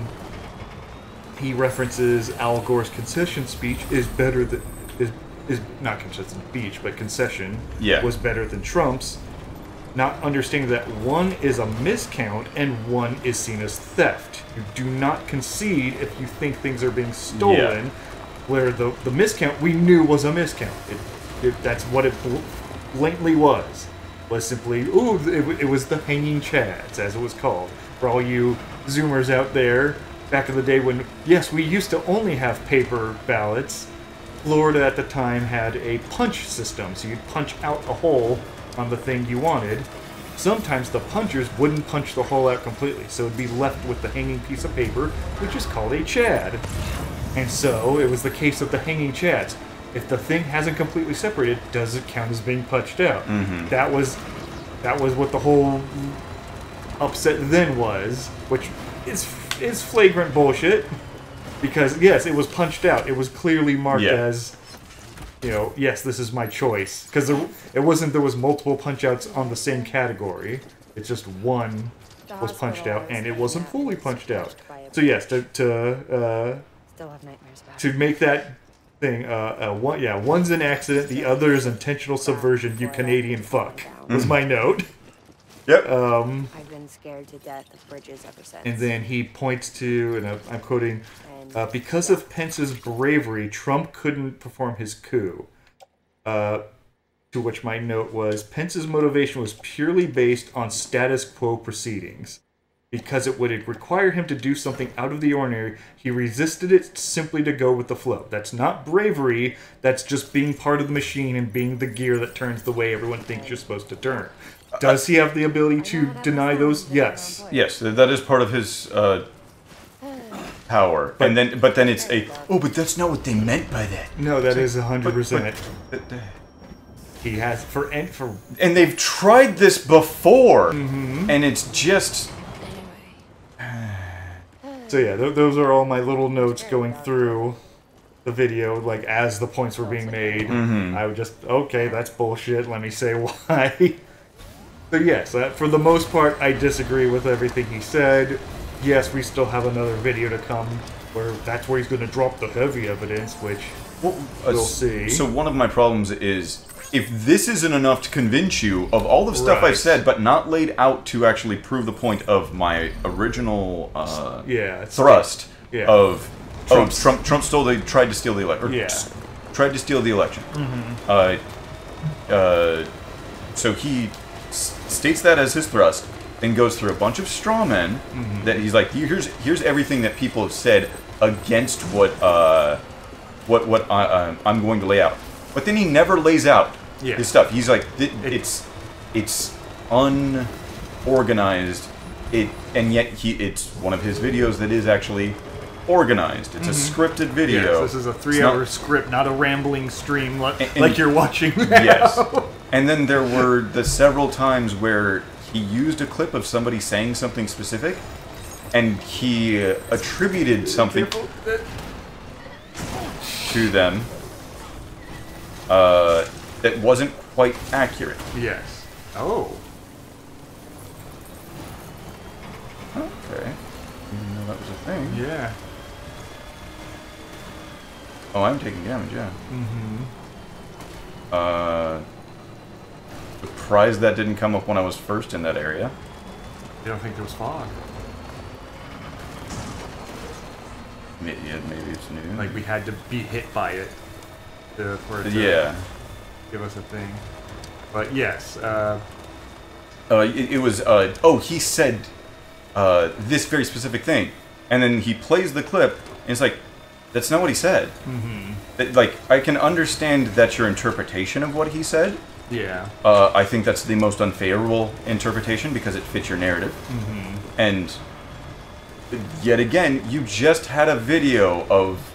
He references Al Gore's concession speech is better than is not concession speech, but concession was better than Trump's. Not understanding that one is a miscount and one is seen as theft. You do not concede if you think things are being stolen. Where the miscount we knew was a miscount. That's what it blatantly was simply, it was the hanging chads, as it was called. For all you Zoomers out there, back in the day when, yes, we used to only have paper ballots, Florida at the time had a punch system, so you'd punch out a hole on the thing you wanted. Sometimes the punchers wouldn't punch the hole out completely, so it'd be left with the hanging piece of paper, which is called a chad. And so, it was the case of the hanging chads. If the thing hasn't completely separated, does it count as being punched out? Mm-hmm. That was what the whole upset then was, which is flagrant bullshit. Because yes, it was punched out. It was clearly marked as, yes, this is my choice. Because there was multiple punch outs on the same category. It's just one was punched out, and it wasn't fully punched out. So yes, to make that thing, one's an accident, the other is intentional subversion, you Canadian fuck, was my note. Yep. I've been scared to death of bridges ever since. And then he points to, and I'm quoting, because of Pence's bravery, Trump couldn't perform his coup. To which my note was, Pence's motivation was purely based on status quo proceedings. Because it would require him to do something out of the ordinary, he resisted it simply to go with the flow. That's not bravery, that's just being part of the machine and being the gear that turns the way everyone thinks you're supposed to turn. Does he have the ability to deny those? Yes. Yes, that is part of his power. But then it's but that's not what they meant by that. No, that is 100%. He has and they've tried this before, and it's just. So yeah, those are all my little notes going through the video, like as the points were being made. I would just, okay, that's bullshit, let me say why. So yes, for the most part, I disagree with everything he said. Yes, we still have another video to come, where that's where he's going to drop the heavy evidence, which we'll see. So one of my problems is, if this isn't enough to convince you of all the stuff I've said, but not laid out to actually prove the point of my original thrust of Trump tried to steal the election. Tried to steal the election. So he states that as his thrust, and goes through a bunch of straw men that he's like, here's everything that people have said against what I'm going to lay out. But then he never lays out his stuff. He's like, it's unorganized. And yet it's one of his videos that is actually organized. It's a scripted video. Yes, this is a 3-hour script, not a rambling stream like you're watching now. Yes. And then there were the several times where he used a clip of somebody saying something specific, and he attributed something to them that wasn't quite accurate. Yes. Oh. Okay. Didn't know that was a thing. Yeah. Oh, I'm taking damage, yeah. Surprised that didn't come up when I was first in that area. You don't think there was fog? Maybe it's new. Like we had to be hit by it for it to give us a thing. But yes. It was, he said this very specific thing. And then he plays the clip, and it's like, that's not what he said. Like, I can understand that's your interpretation of what he said. Yeah. I think that's the most unfavorable interpretation because it fits your narrative. And yet again, you just had a video of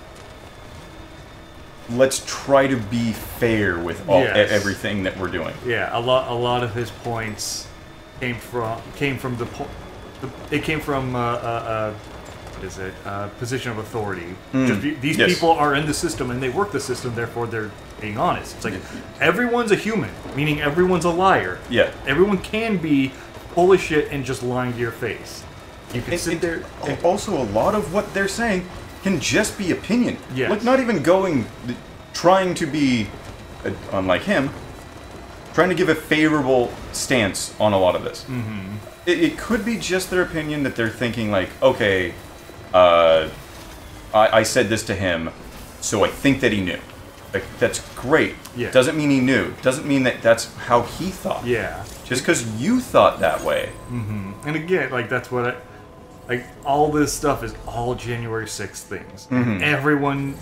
let's try to be fair with all everything that we're doing. Yeah, a lot of his points came from what is it? Position of authority. Just these people are in the system and they work the system, therefore they're being honest. It's like everyone's a human, meaning everyone's a liar. Yeah. Everyone can be full of shit and just lying to your face. You can sit there. And also, a lot of what they're saying can just be opinion. Yes. Like, not even trying to be, unlike him, trying to give a favorable stance on a lot of this. Mm-hmm. It could be just their opinion that they're thinking, like, okay, I said this to him, so I think that he knew. Like, that's great. Yeah. Doesn't mean he knew. Doesn't mean that that's how he thought. Yeah. Just because you thought that way. Mm-hmm. And again, like, that's what like, all this stuff is all January 6th things. Mm-hmm. Everyone,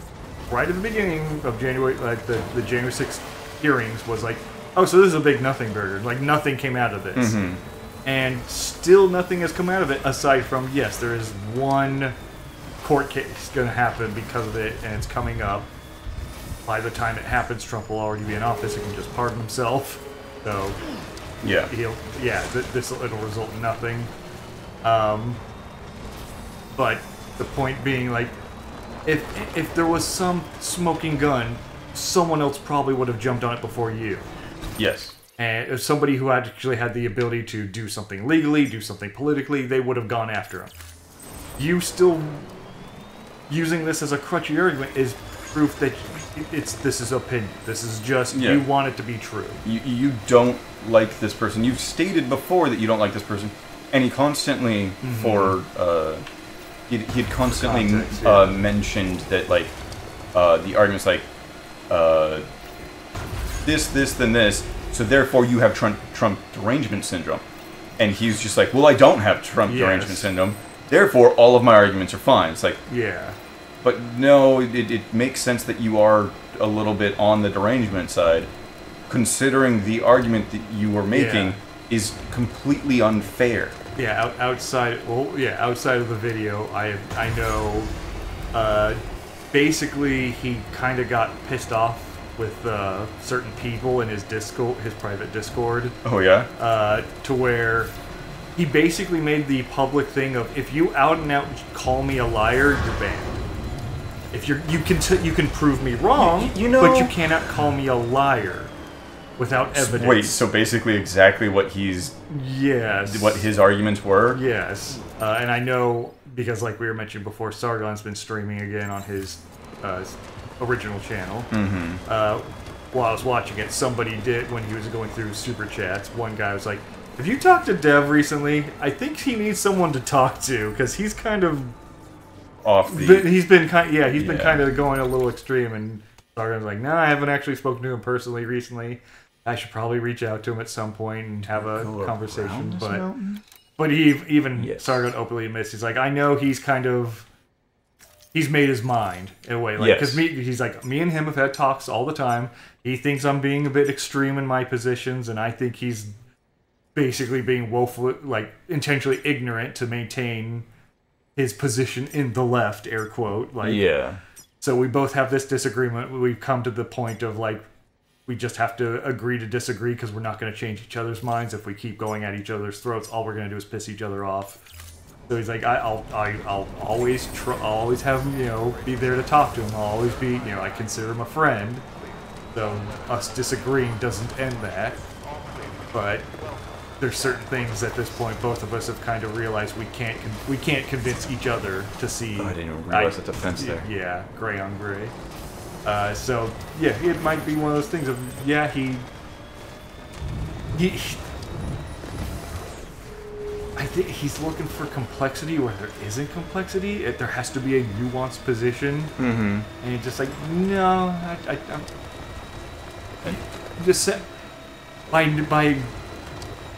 right at the beginning of January, like, the January 6th hearings was like, oh, so this is a big nothing burger. Like, nothing came out of this. Mm-hmm. And still nothing has come out of it, aside from, yes, there is one court case going to happen because of it, and it's coming up. By the time it happens, Trump will already be in office and can just pardon himself. So, yeah, it'll result in nothing. But the point being, like, if there was some smoking gun, someone else probably would have jumped on it before you. Yes. And if somebody who actually had the ability to do something legally, do something politically, they would have gone after him. You still using this as a crutchy argument is proof that this is opinion. This is just you want it to be true. You don't like this person. You've stated before that you don't like this person, and he constantly he'd constantly mentioned that, like, the arguments like this, then this. So therefore, you have Trump derangement syndrome, and he's just like, well, I don't have Trump derangement syndrome. Therefore, all of my arguments are fine. It's like, but no, it makes sense that you are a little bit on the derangement side, considering the argument that you were making is completely unfair. Yeah, outside of the video, I know, basically he kind of got pissed off with certain people in his private Discord. Oh yeah. To where he basically made the public thing of, if you out and out call me a liar, you're banned. If you can prove me wrong, you know, but you cannot call me a liar without evidence. Wait, so basically exactly what what his arguments were? Yes. And I know, because like we were mentioning before, Sargon's been streaming again on his original channel. Mm-hmm. While I was watching it, somebody did, when he was going through super chats, one guy was like, have you talked to Dev recently? I think he needs someone to talk to, because he's kind of off the... He's been kind of going a little extreme, and Sargon's like, no, I haven't actually spoken to him personally recently. I should probably reach out to him at some point and have a conversation. But even Sargon openly admits, he's like, I know he's made his mind in a way, like, because he's like, me and him have had talks all the time. He thinks I'm being a bit extreme in my positions, and I think he's basically being woefully, like, intentionally ignorant to maintain his position in the left, air quote. Like, so we both have this disagreement. We've come to the point of, like, we just have to agree to disagree, because we're not going to change each other's minds. If we keep going at each other's throats, all we're going to do is piss each other off. So he's like, I'll always have him, be there to talk to him. I'll always be, I consider him a friend. So us disagreeing doesn't end that. But there's certain things at this point both of us have kind of realized we can't convince each other to see. Oh, I didn't even realize that's a fence there. Yeah, gray on gray. So yeah, it might be one of those things of I think he's looking for complexity where there isn't complexity. There has to be a nuanced position, and you're just like, no, I'm just say, by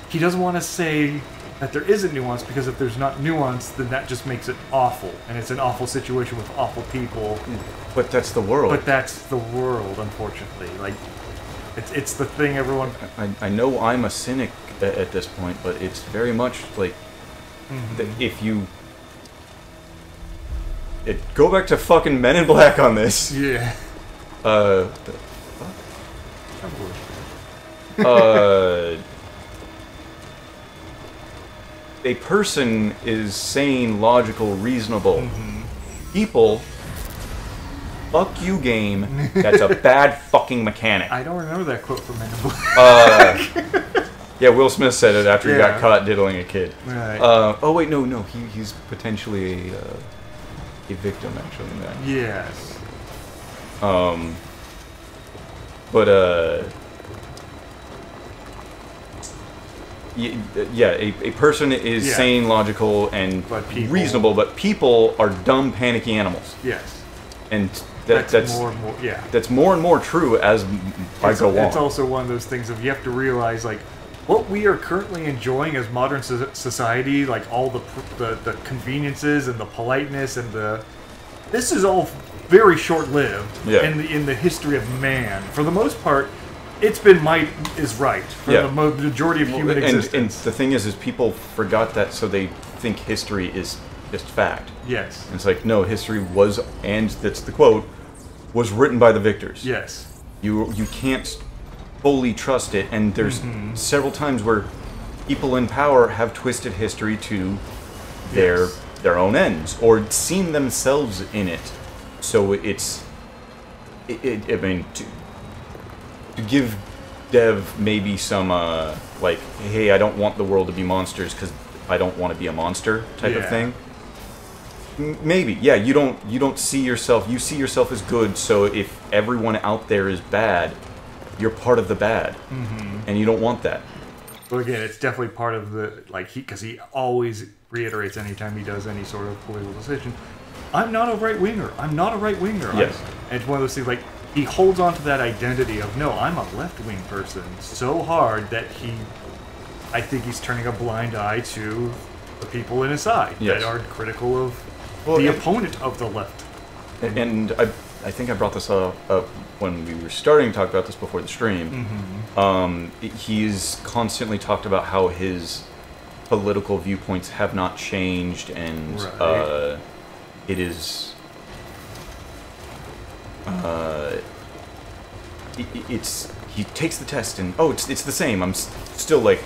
he doesn't want to say that there isn't nuance, because if there's not nuance, then that just makes it awful, and it's an awful situation with awful people. But that's the world. But that's the world, unfortunately. Like, it's the thing everyone. I know I'm a cynic at this point, but it's very much like that if you go back to fucking Men in Black on this. Yeah. The fuck? A person is sane, logical, reasonable. People, fuck you, game. That's a bad fucking mechanic. I don't remember that quote from Men in Black. Yeah, Will Smith said it after he got caught diddling a kid. Right. Oh wait, no, he's potentially a victim actually. In that. Yes. Yeah, a person is sane, logical, and reasonable, but people are dumb, panicky animals. Yes. And that's more and more, that's more and more true as I go on. It's also one of those things of you have to realize, like, what we are currently enjoying as modern society, like all the conveniences and the politeness and this is all very short-lived in the history of man. For the most part, it's been might is right for the majority of human existence. And the thing is people forgot that, so they think history is just fact. Yes. And it's like, no, history was, and that's the quote, was written by the victors. Yes. You can't fully trust it, and there's several times where people in power have twisted history to their own ends, or seen themselves in it. So I mean, to give Dev maybe some, like, hey, I don't want the world to be monsters because I don't want to be a monster type of thing. Maybe, yeah, you don't see yourself, you see yourself as good, so if everyone out there is bad, you're part of the bad, and you don't want that. Well, again, it's definitely part of the, like, because he always reiterates anytime he does any sort of political decision, I'm not a right-winger, I'm not a right-winger. Yes. And it's one of those things, like, he holds on to that identity of, no, I'm a left-wing person so hard that I think he's turning a blind eye to the people in his side that are critical of the opponent of the left. And I think I brought this up when we were starting to talk about this before the stream. He's constantly talked about how his political viewpoints have not changed, and it is... he takes the test and it's the same. I'm still like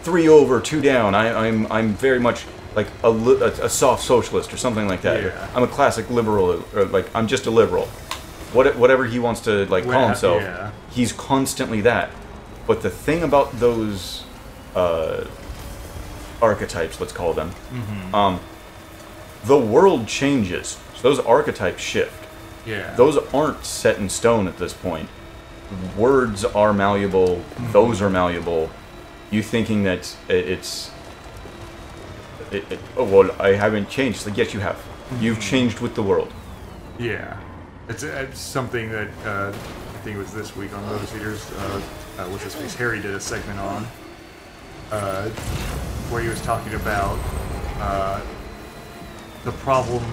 3 over, 2 down. I'm very much like a soft socialist or something like that. Yeah. I'm a classic liberal, or like I'm just a liberal. Whatever he wants to like call himself, he's constantly that. But the thing about those archetypes, let's call them, the world changes. So those archetypes shift. Yeah. Those aren't set in stone at this point. Words are malleable. Those are malleable. You thinking that oh, well, I haven't changed. Like, yes, you have. You've changed with the world. Yeah. It's something that I think it was this week on Lotus Eaters, what's his face? Harry did a segment on, where he was talking about the problem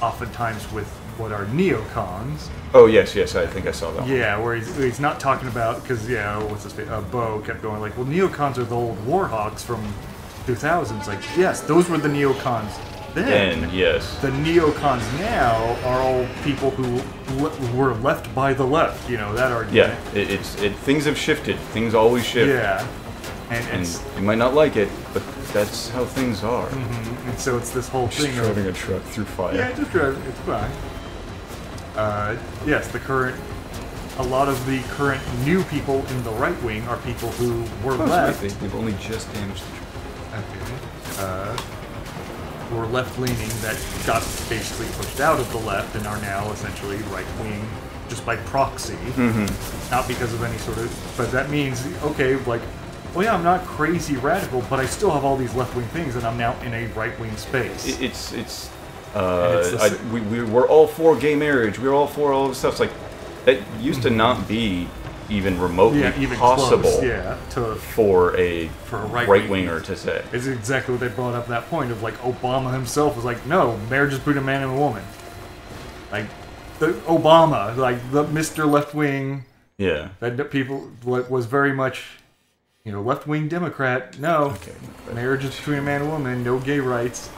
oftentimes with what are neocons. Oh, yes, I think I saw that one. Yeah, where he's not talking about, because, what's his face? Bo kept going, like, well, neocons are the old warhawks from 2000s. Like, yes, those were the neocons then. Yes. The neocons now are all people who were left by the left, that argument. Yeah, things have shifted. Things always shift. Yeah. And you might not like it, but that's how things are. And so it's this whole thing of driving a truck through fire. Yeah, just drive it. It's fine. Yes, a lot of the current new people in the right wing are people who were left. They've only just damaged the truck. Okay. Who were left-leaning that got basically pushed out of the left and are now essentially right-wing just by proxy. Not because of any sort of... But that means, okay, like, well, yeah, I'm not crazy radical, but I still have all these left-wing things, and I'm now in a right-wing space. We're all for gay marriage. We're all for all this stuff. It's like, that used to not be even remotely possible for a right-winger to say. It's exactly what they brought up at that point of, like, Obama himself was like, no, marriage is between a man and a woman. Like, Obama, like, the Mr. Left-wing... Yeah. That people was very much... left-wing Democrat, no. Marriage is between a man and a woman, no gay rights.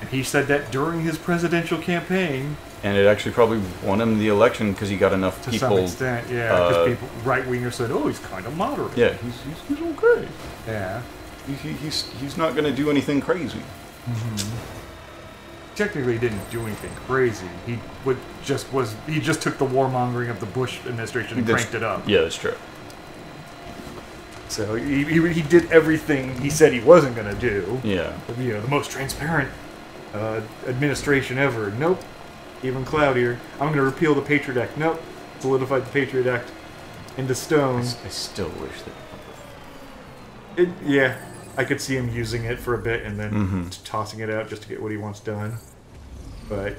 And he said that during his presidential campaign, And it actually probably won him the election because he got enough to people. some extent, yeah. Because people, right-wingers said, "Oh, he's kind of moderate." Yeah, he's okay. Yeah. He's not going to do anything crazy. Technically, he didn't do anything crazy. He just took the warmongering of the Bush administration and cranked it up. Yeah, that's true. So he did everything he said he wasn't going to do. Yeah. You know, the most transparent administration ever. Nope. Even cloudier. I'm going to repeal the Patriot Act. Nope. Solidified the Patriot Act into stone. I still wish that. Yeah. I could see him using it for a bit and then tossing it out just to get what he wants done. But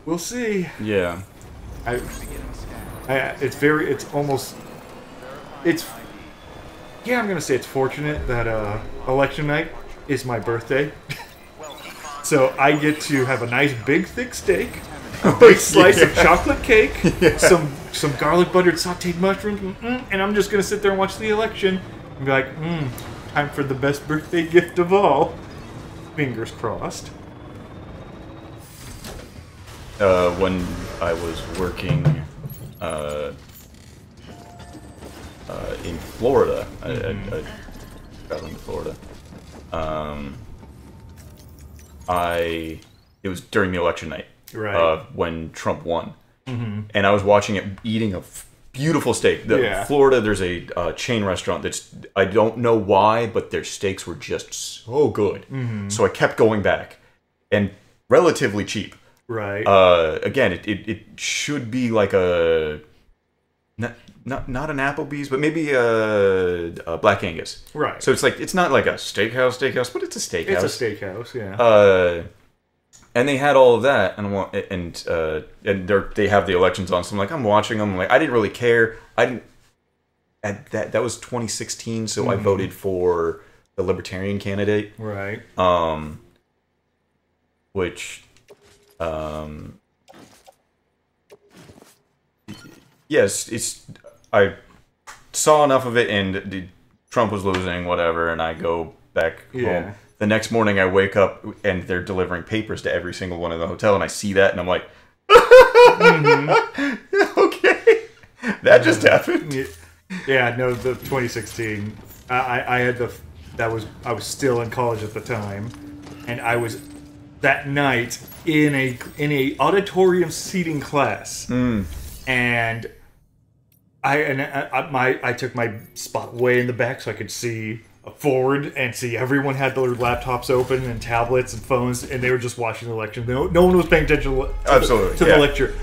we'll see. Yeah. It's almost. Yeah, I'm going to say it's fortunate that election night is my birthday. So I get to have a nice big thick steak, a big slice of chocolate cake, some garlic buttered sauteed mushrooms, and I'm just going to sit there and watch the election and be like, time for the best birthday gift of all. Fingers crossed. When I was working in Florida, I traveling to Florida. It was during the election night, right? When Trump won, and I was watching it, eating a beautiful steak. Florida, there's a chain restaurant that's, I don't know why, but their steaks were just so good. So I kept going back, and relatively cheap. Right. Again, it should be like a not an Applebee's, but maybe a Black Angus. Right. So it's not like a steakhouse, but it's a steakhouse. It's a steakhouse, yeah. And they had all of that, and they have the elections on. So I'm watching them. Like, I didn't really care. That was 2016, so I voted for the Libertarian candidate. Right. Which. Yes, I saw enough of it, and Trump was losing, whatever, and I go back home. The next morning, I wake up, and they're delivering papers to every single one in the hotel, and I see that, and I'm like, okay, that just happened. Yeah, no, the 2016, I was still in college at the time, and I was that night in a auditorium seating class, and I took my spot way in the back so I could see forward and see everyone had their laptops open and tablets and phones, and they were just watching the lecture. No one was paying attention to the lecture.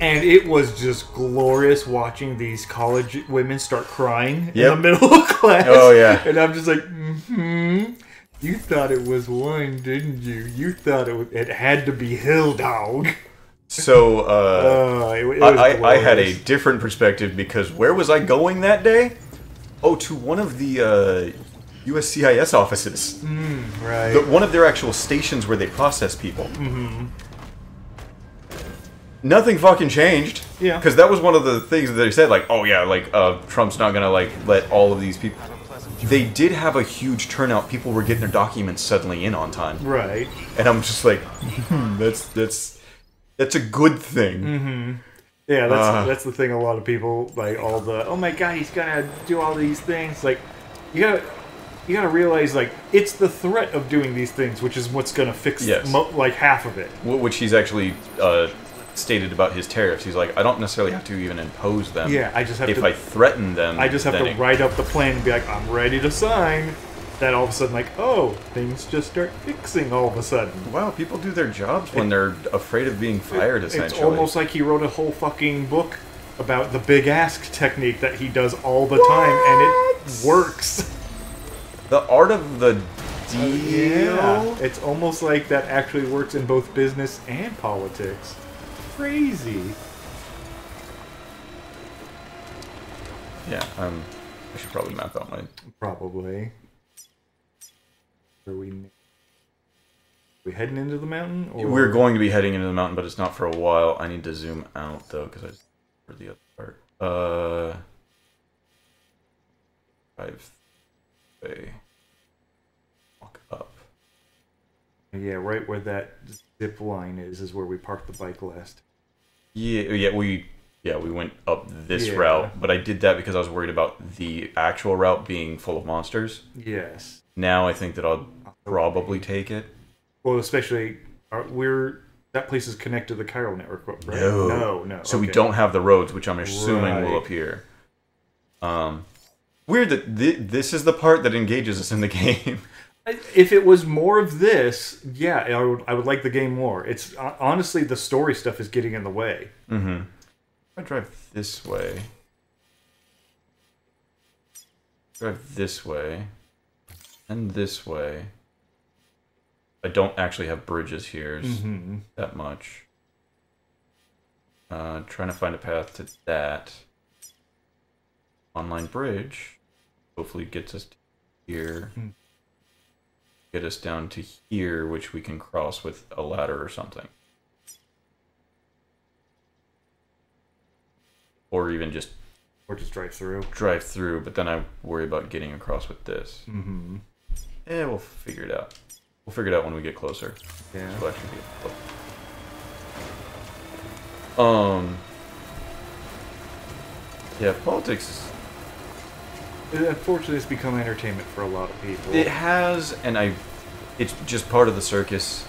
And it was just glorious watching these college women start crying in the middle of class. Oh, yeah. And I'm just like, you thought it was one, didn't you? You thought it had to be Hill Dog. So, I had a glorious. different perspective, because where was I going that day? Oh, to one of the USCIS offices. Right. One of their actual stations where they process people. Nothing fucking changed. Yeah. Because that was one of the things that they said, like, oh yeah, like, Trump's not gonna, like, let all of these people... They did have a huge turnout. People were getting their documents suddenly in on time. Right. And I'm just like, that's a good thing. Yeah, that's the thing. A lot of people, like, all the, oh my god, he's gonna do all these things. Like, you gotta realize, like, it's the threat of doing these things which is what's gonna fix like half of it. Which he's actually stated about his tariffs. He's like, I don't necessarily have to even impose them. Yeah, I just have if I threaten them. I just have to write up the plan and be like, I'm ready to sign. Then all of a sudden, like, oh, things just start fixing all of a sudden. Wow, people do their jobs when they're afraid of being fired, essentially. It's almost like he wrote a whole fucking book about the big ask technique that he does all the time, and it works. The art of the deal? Yeah, it's almost like that actually works in both business and politics. Crazy. Yeah, I should probably map out my... Probably. Are we heading into the mountain? Or? We're going to be heading into the mountain, but it's not for a while. I need to zoom out, though, because I just for the other part. Walk up. Yeah, right where that zip line is where we parked the bike last. Yeah, we went up this route, but I did that because I was worried about the actual route being full of monsters. Yes. Now I think that I'll probably take it. Well, especially that place is connected to the chiral network, right? No. So we don't have the roads, which I'm assuming will appear. Weird that this is the part that engages us in the game. If it was more of this, yeah, I would like the game more. It's honestly the story stuff is getting in the way. Mm-hmm. If I drive this way, and this way. I don't actually have bridges here that much. Trying to find a path to that. Online bridge. Hopefully gets us to here. Get us down to here, which we can cross with a ladder or something. Or even just... Or just drive through. Drive through, but then I worry about getting across with this. Mm-hmm. Yeah, we'll figure it out. We'll figure it out when we get closer. Yeah. We'll actually be yeah, politics. Unfortunately, it's become entertainment for a lot of people. It has, and it's just part of the circus,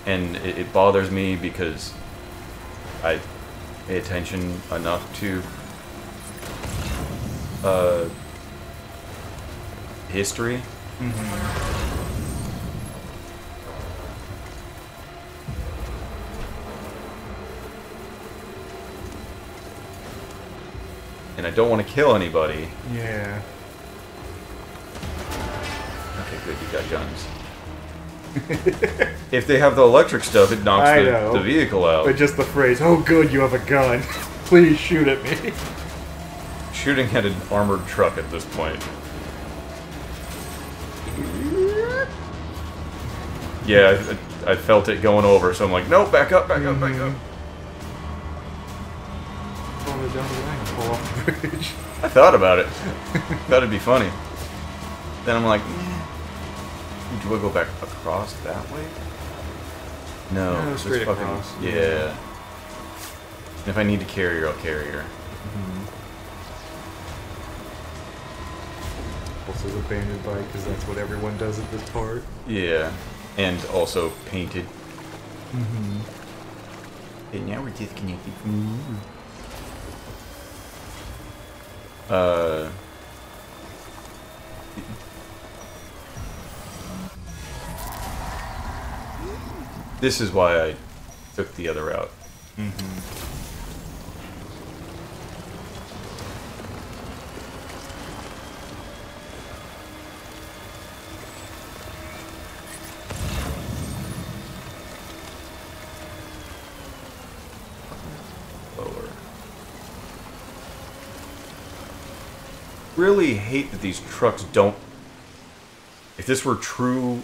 and it bothers me because I pay attention enough to history. And I don't want to kill anybody. Yeah. Okay, good, you got guns. If they have the electric stuff, it knocks the vehicle out. But just the phrase, "Oh good, you have a gun. Please shoot at me." Shooting at an armored truck at this point. Yeah, I felt it going over, so I'm like, no, back up, back up, back up. I thought about it. Thought it'd be funny. Then I'm like, do I go back across that way? No, straight across. Yeah. And if I need to carry her, I'll carry her. Also abandoned bike, because that's what everyone does at this part. Yeah. And also painted. And now we're disconnected from you. This is why I took the other route. Lower. Really hate that these trucks don't... If this were true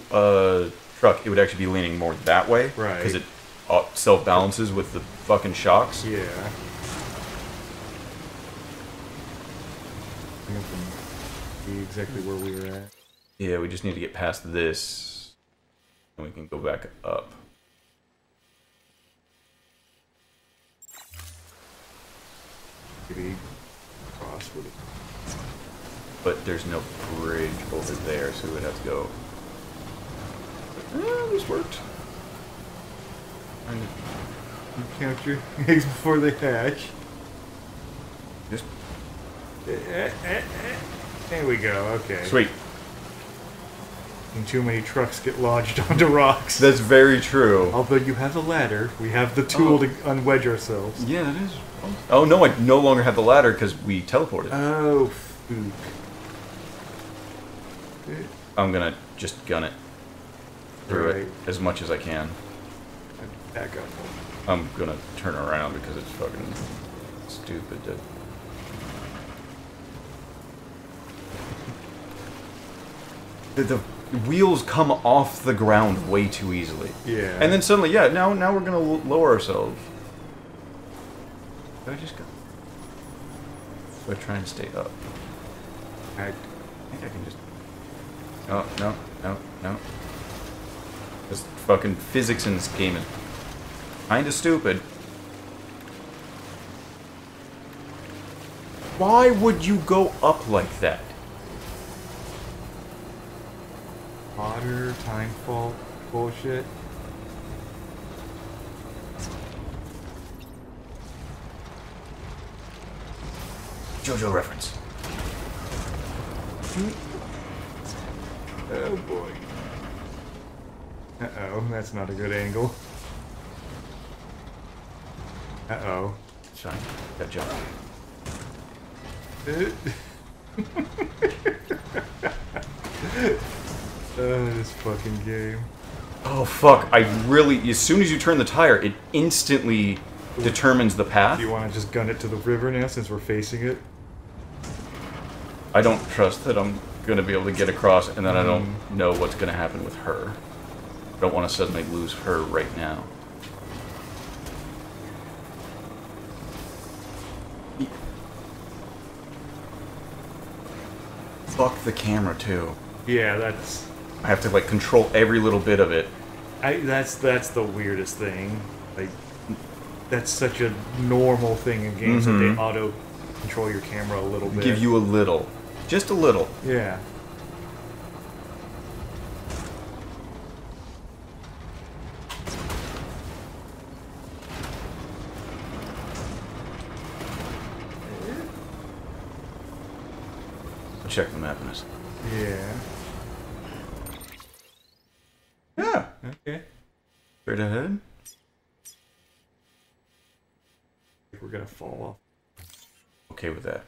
truck, it would actually be leaning more that way. Right. Because it self-balances with the fucking shocks. Yeah. I have to see exactly where we were at. Yeah, we just need to get past this. And we can go back up. Maybe cross with it. But there's no bridge over there, so we would have to go... this worked. You count your eggs before they hatch. Just... There we go, okay. Sweet. And too many trucks get lodged onto rocks. That's very true. Although you have the ladder, we have the tool to unwedge ourselves. Yeah, that is... Oh no, I no longer have the ladder because we teleported. Oh, spook. I'm gonna just gun it through it as much as I can. Back up. I'm gonna turn around because it's fucking stupid to... The wheels come off the ground way too easily. Yeah. And then suddenly, yeah, now we're gonna lower ourselves. Did I just go? Do I try and stay up? I think I can just... Oh, no. This fucking physics in this game is kinda stupid. Why would you go up like that? Water, time fault, bullshit. JoJo reference. Oh boy. Uh-oh, that's not a good angle. Uh-oh. It's fine. Got jump. This fucking game. Oh fuck, I really... As soon as you turn the tire, it instantly determines the path. Do you want to just gun it to the river now since we're facing it? I don't trust that I'm going to be able to get across, and then I don't know what's going to happen with her. I don't want to suddenly lose her right now. Fuck the camera, too. Yeah, that's... I have to, like, control every little bit of it. That's the weirdest thing. Like, that's such a normal thing in games that they auto-control your camera a little bit. Give you a little. Just a little. Yeah. I'll check the map in a second. Yeah. Yeah. Okay. Straight ahead. We're gonna fall Okay with that.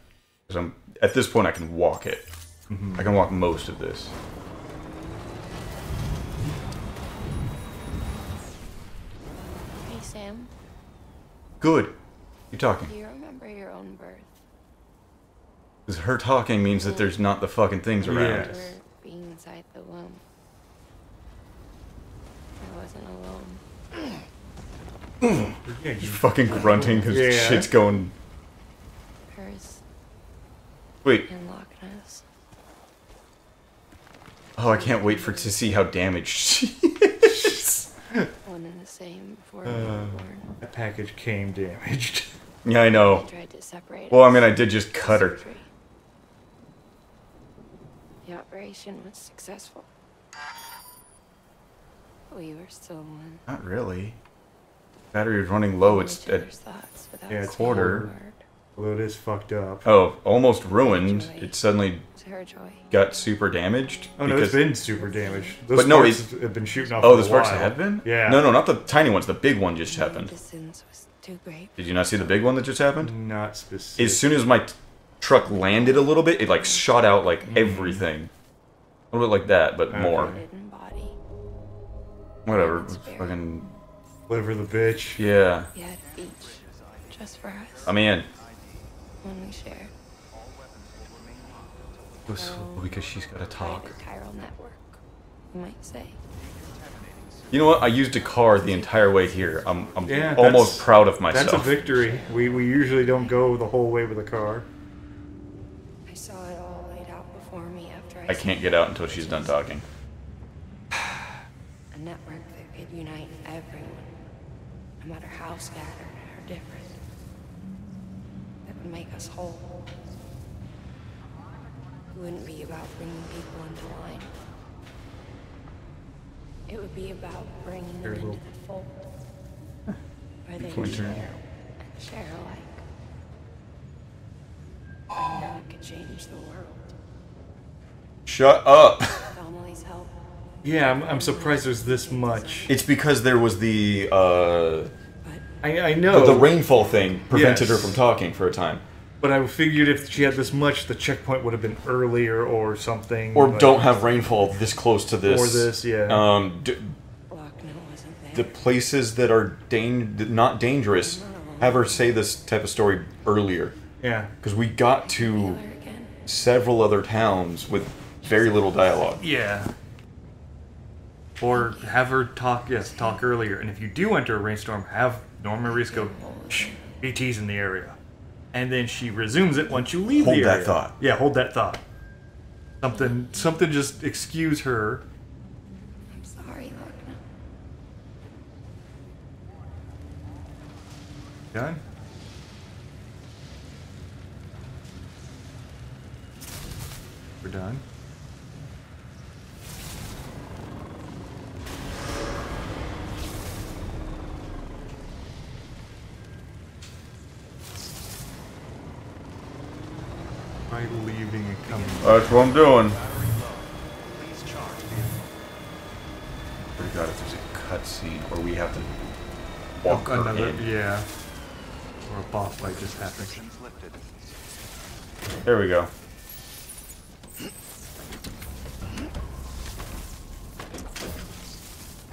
Because I'm at this point I can walk it. I can walk most of this. Hey, Sam. Good. You talking? Do you remember your own birth? Because her talking means that there's not the fucking things around. Yeah. You were being inside the womb. I wasn't alone. Yeah, Just fucking grunting because Yeah. shit's going... Hers Wait. and Loch Ness. Oh, I can't wait to see how damaged she is. One and the same before we were born. that package came damaged. Yeah, I know. They tried to separate Well, I us. mean, I did just cut her. Surgery. The operation was successful. We were still one. Not really. Battery is running low. It's Each at... other's thoughts without Yeah, it's saying a order. word. Although it is fucked up. Oh, almost ruined. Joy. It suddenly To her joy. got super damaged. Oh no, it's been super damaged. Those But no, sparks have been shooting off Oh, for the a sparks while. have been? Yeah. No, no, not the tiny ones. The big one just The happened. distance was too great. Did you not see the big one that just happened? Not specific. As soon as my truck landed a little bit, it like shot out like everything. A little bit like that, but more. Hidden body. Whatever. Spirit. Fucking... Liver the bitch. Yeah. We had a beach. Just for us. I'm in. One we shared. Because she's got to talk. Private chiral network. You might say. You know what? I used a car the entire way here. I'm Yeah, almost that's- proud of myself. That's a victory. We usually don't go the whole way with a car. I saw it all laid out before me after I can't get out until she's done talking. A network that could unite everyone, no matter how scattered or different. That would make us whole. It wouldn't be about bringing people into line. It would be about bringing them into the fold, where they Pointer. share and share alike. I know it could change the world. Shut up! With Amelie's help. Yeah, I'm surprised there's this much. It's because there was the I know. the rainfall thing prevented Yes. her from talking for a time. But I figured if she had this much, the checkpoint would have been earlier or something. Or but- don't have rainfall this close to this. Or this, yeah. Lochner wasn't there. The places that are not dangerous, have her say this type of story earlier. Yeah. Because we got to Heal her again. several other towns with very little dialogue. Yeah. Or have her talk earlier. And if you do enter a rainstorm, have Norman Reese go, shh, BT's in the area. And then she resumes it once you leave Hold the area. that thought. Yeah, hold that thought. Something just excuse her. I'm sorry, Lochner. Done? We're done. By leaving and coming. That's what I'm doing. Please charge. I forgot if there's a cutscene or we have to walk her in. Yeah. Or a boss fight just happened. Restrictions lifted. There we go.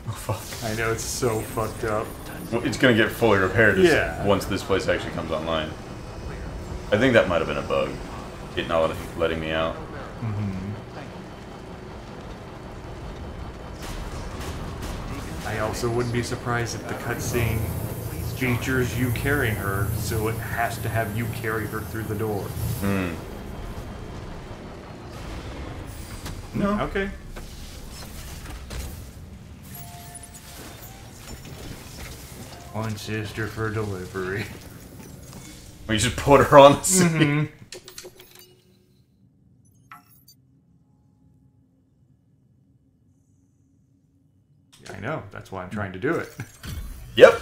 Oh fuck. I know, it's so fucked up. Well, it's gonna get fully repaired once this place actually comes online. I think that might have been a bug. It not letting me out. I also wouldn't be surprised if the cutscene features you carrying her, so it has to have you carry her through the door. Hmm. No. Okay. One sister for delivery. We just put her on the seat. I know, that's why I'm trying to do it. Yep.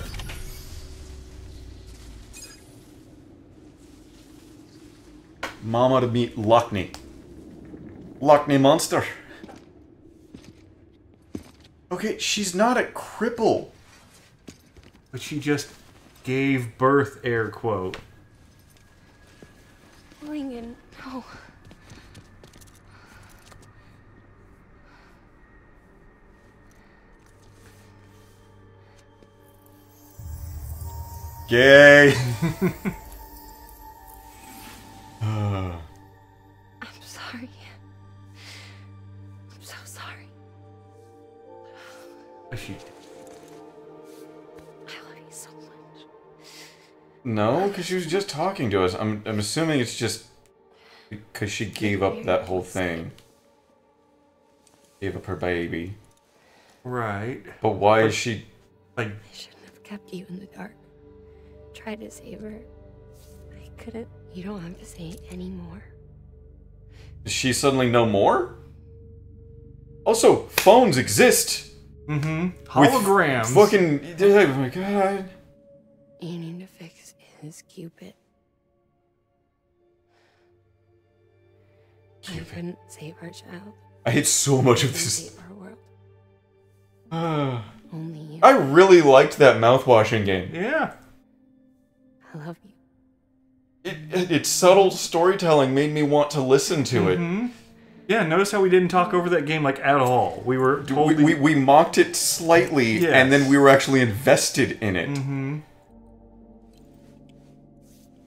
Mama to meet Lockney. Lockney monster. Okay, she's not a cripple. But she just gave birth, air quote. Lingan, no. Gay. I'm sorry. I'm so sorry. She... I love you so much. No, because she was just talking to us. I'm assuming it's just because she gave up that whole thing. Gave up her baby. Right. But why is she... Like... I shouldn't have kept you in the dark. Tried to save her. I couldn't. You don't have to say it anymore. Does she suddenly know more? Also, phones exist. Holograms. Fucking... Oh my god. You need to fix his Cupid. I couldn't save our child. I hate so much of Couldn't this. save our world. Only you. I really liked that mouthwashing game. Yeah. I love you. Its subtle storytelling made me want to listen to it. Yeah, notice how we didn't talk over that game like at all. We were totally... We mocked it slightly, Yes. and then we were actually invested in it.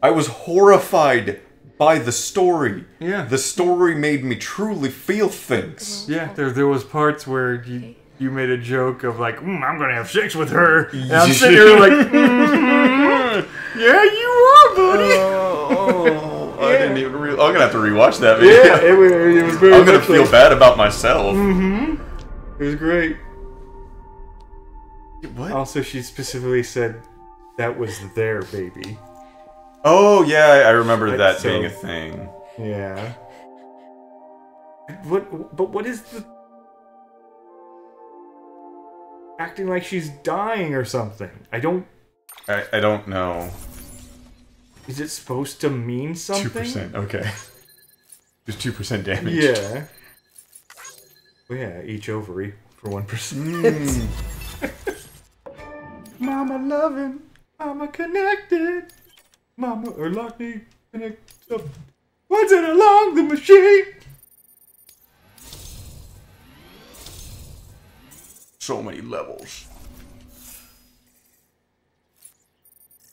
I was horrified by the story. Yeah. The story made me truly feel things. Yeah, there was parts where you made a joke of like, I'm gonna have sex with her. And I'm sitting here like, yeah, you are, buddy. I didn't even I'm gonna have to rewatch that video. Yeah, it was very I'm gonna much feel like, bad about myself. It was great. What? Also, she specifically said that was their baby. Oh, yeah, I remember that so- being a thing. Yeah. What is the... Acting like she's dying or something. I don't know. Is it supposed to mean something? 2%, okay. Just 2% damage. Yeah. Well, yeah, each ovary for 1%. Mama loving, mama connected. Mama or Lockney connect stuff. What's it along the machine? So many levels.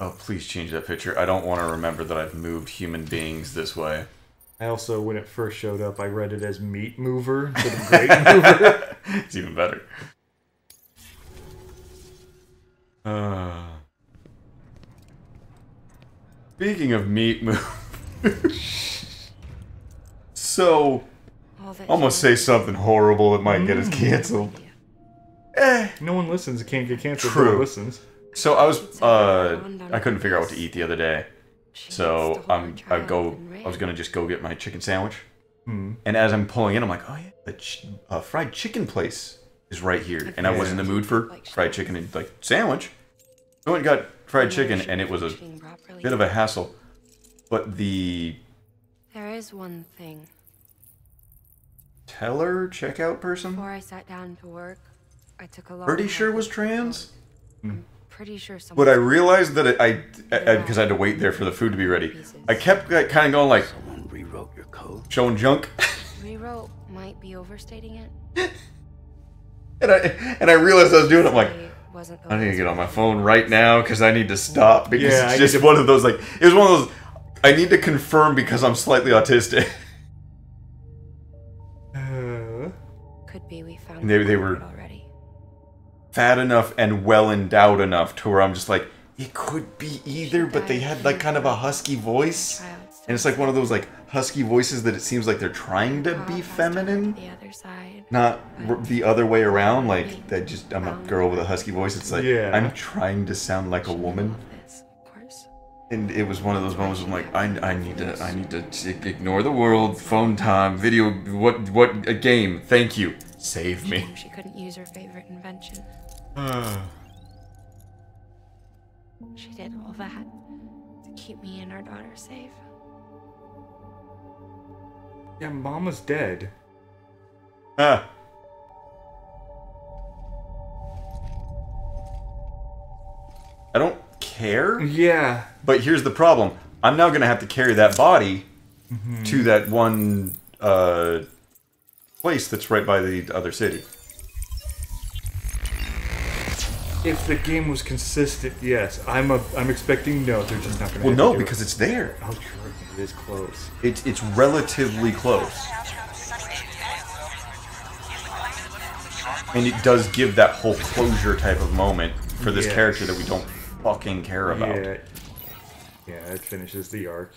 Oh, please change that picture. I don't want to remember that I've moved human beings this way. I also, when it first showed up, I read it as meat mover instead of great mover. It's even better. Speaking of meat move. So, I'm gonna say something horrible that might get us canceled. No one listens. It can't get canceled. True. No one listens. So I was, I couldn't figure out what to eat the other day. So I was gonna just go get my chicken sandwich. And as I'm pulling in, I'm like, oh yeah, the fried chicken place is right here. And I was in the mood for fried chicken and like sandwich. So I went and got fried chicken, and it was a bit of a hassle. But the There is one thing. teller checkout person, Before I sat down to work, I took a long pretty sure hike was with trans. pretty sure someone. But I realized that because I had to wait there for the food to be ready. I kept like, kind of going like, Someone rewrote your code. showing junk. Rewrote might be overstating it. and I realized I was doing it. I'm like, Wasn't the I need to last get on my one. phone right now because I need to stop because Yeah, it's just one of those like it was one of those. I need to confirm because I'm slightly autistic. Could be we found They the were- culprit already. Fat enough and well endowed enough to where I'm just like, it could be either, but they had like kind of a husky voice, and it's like one of those like husky voices that it seems like they're trying to be feminine, The other side. not the other way around. Like that just I'm a girl with a husky voice. It's like Yeah. I'm trying to sound like a woman. This, of course. And it was one of those moments where I'm like, I need to ignore the world, phone time, video, what a game. Thank you, save me. She couldn't use her favorite invention. She did all that to keep me and our daughter safe. Yeah, Mama's dead. Ah. I don't care, Yeah. but here's the problem. I'm now gonna have to carry that body to that one place that's right by the other city. If the game was consistent, yes. I'm expecting no. They're just not gonna. Well, have no, to do because it. it's there. Oh, true. It is close. It's relatively close. And it does give that whole closure type of moment for this Yes. character that we don't fucking care about. Yeah. Yeah, it finishes the arc.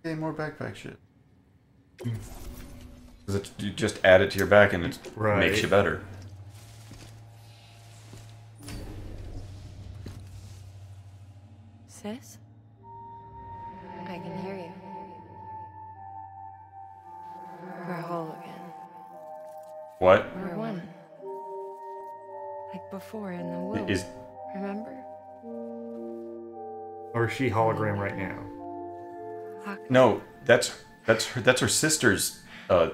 Okay, more backpack shit. 'Cause you just add it to your back and it Right. makes you better. Sis? I can hear you. We're whole again. What? We're one. Like before in the womb. Is Remember? Or is she hologram right now? no? That's her sister's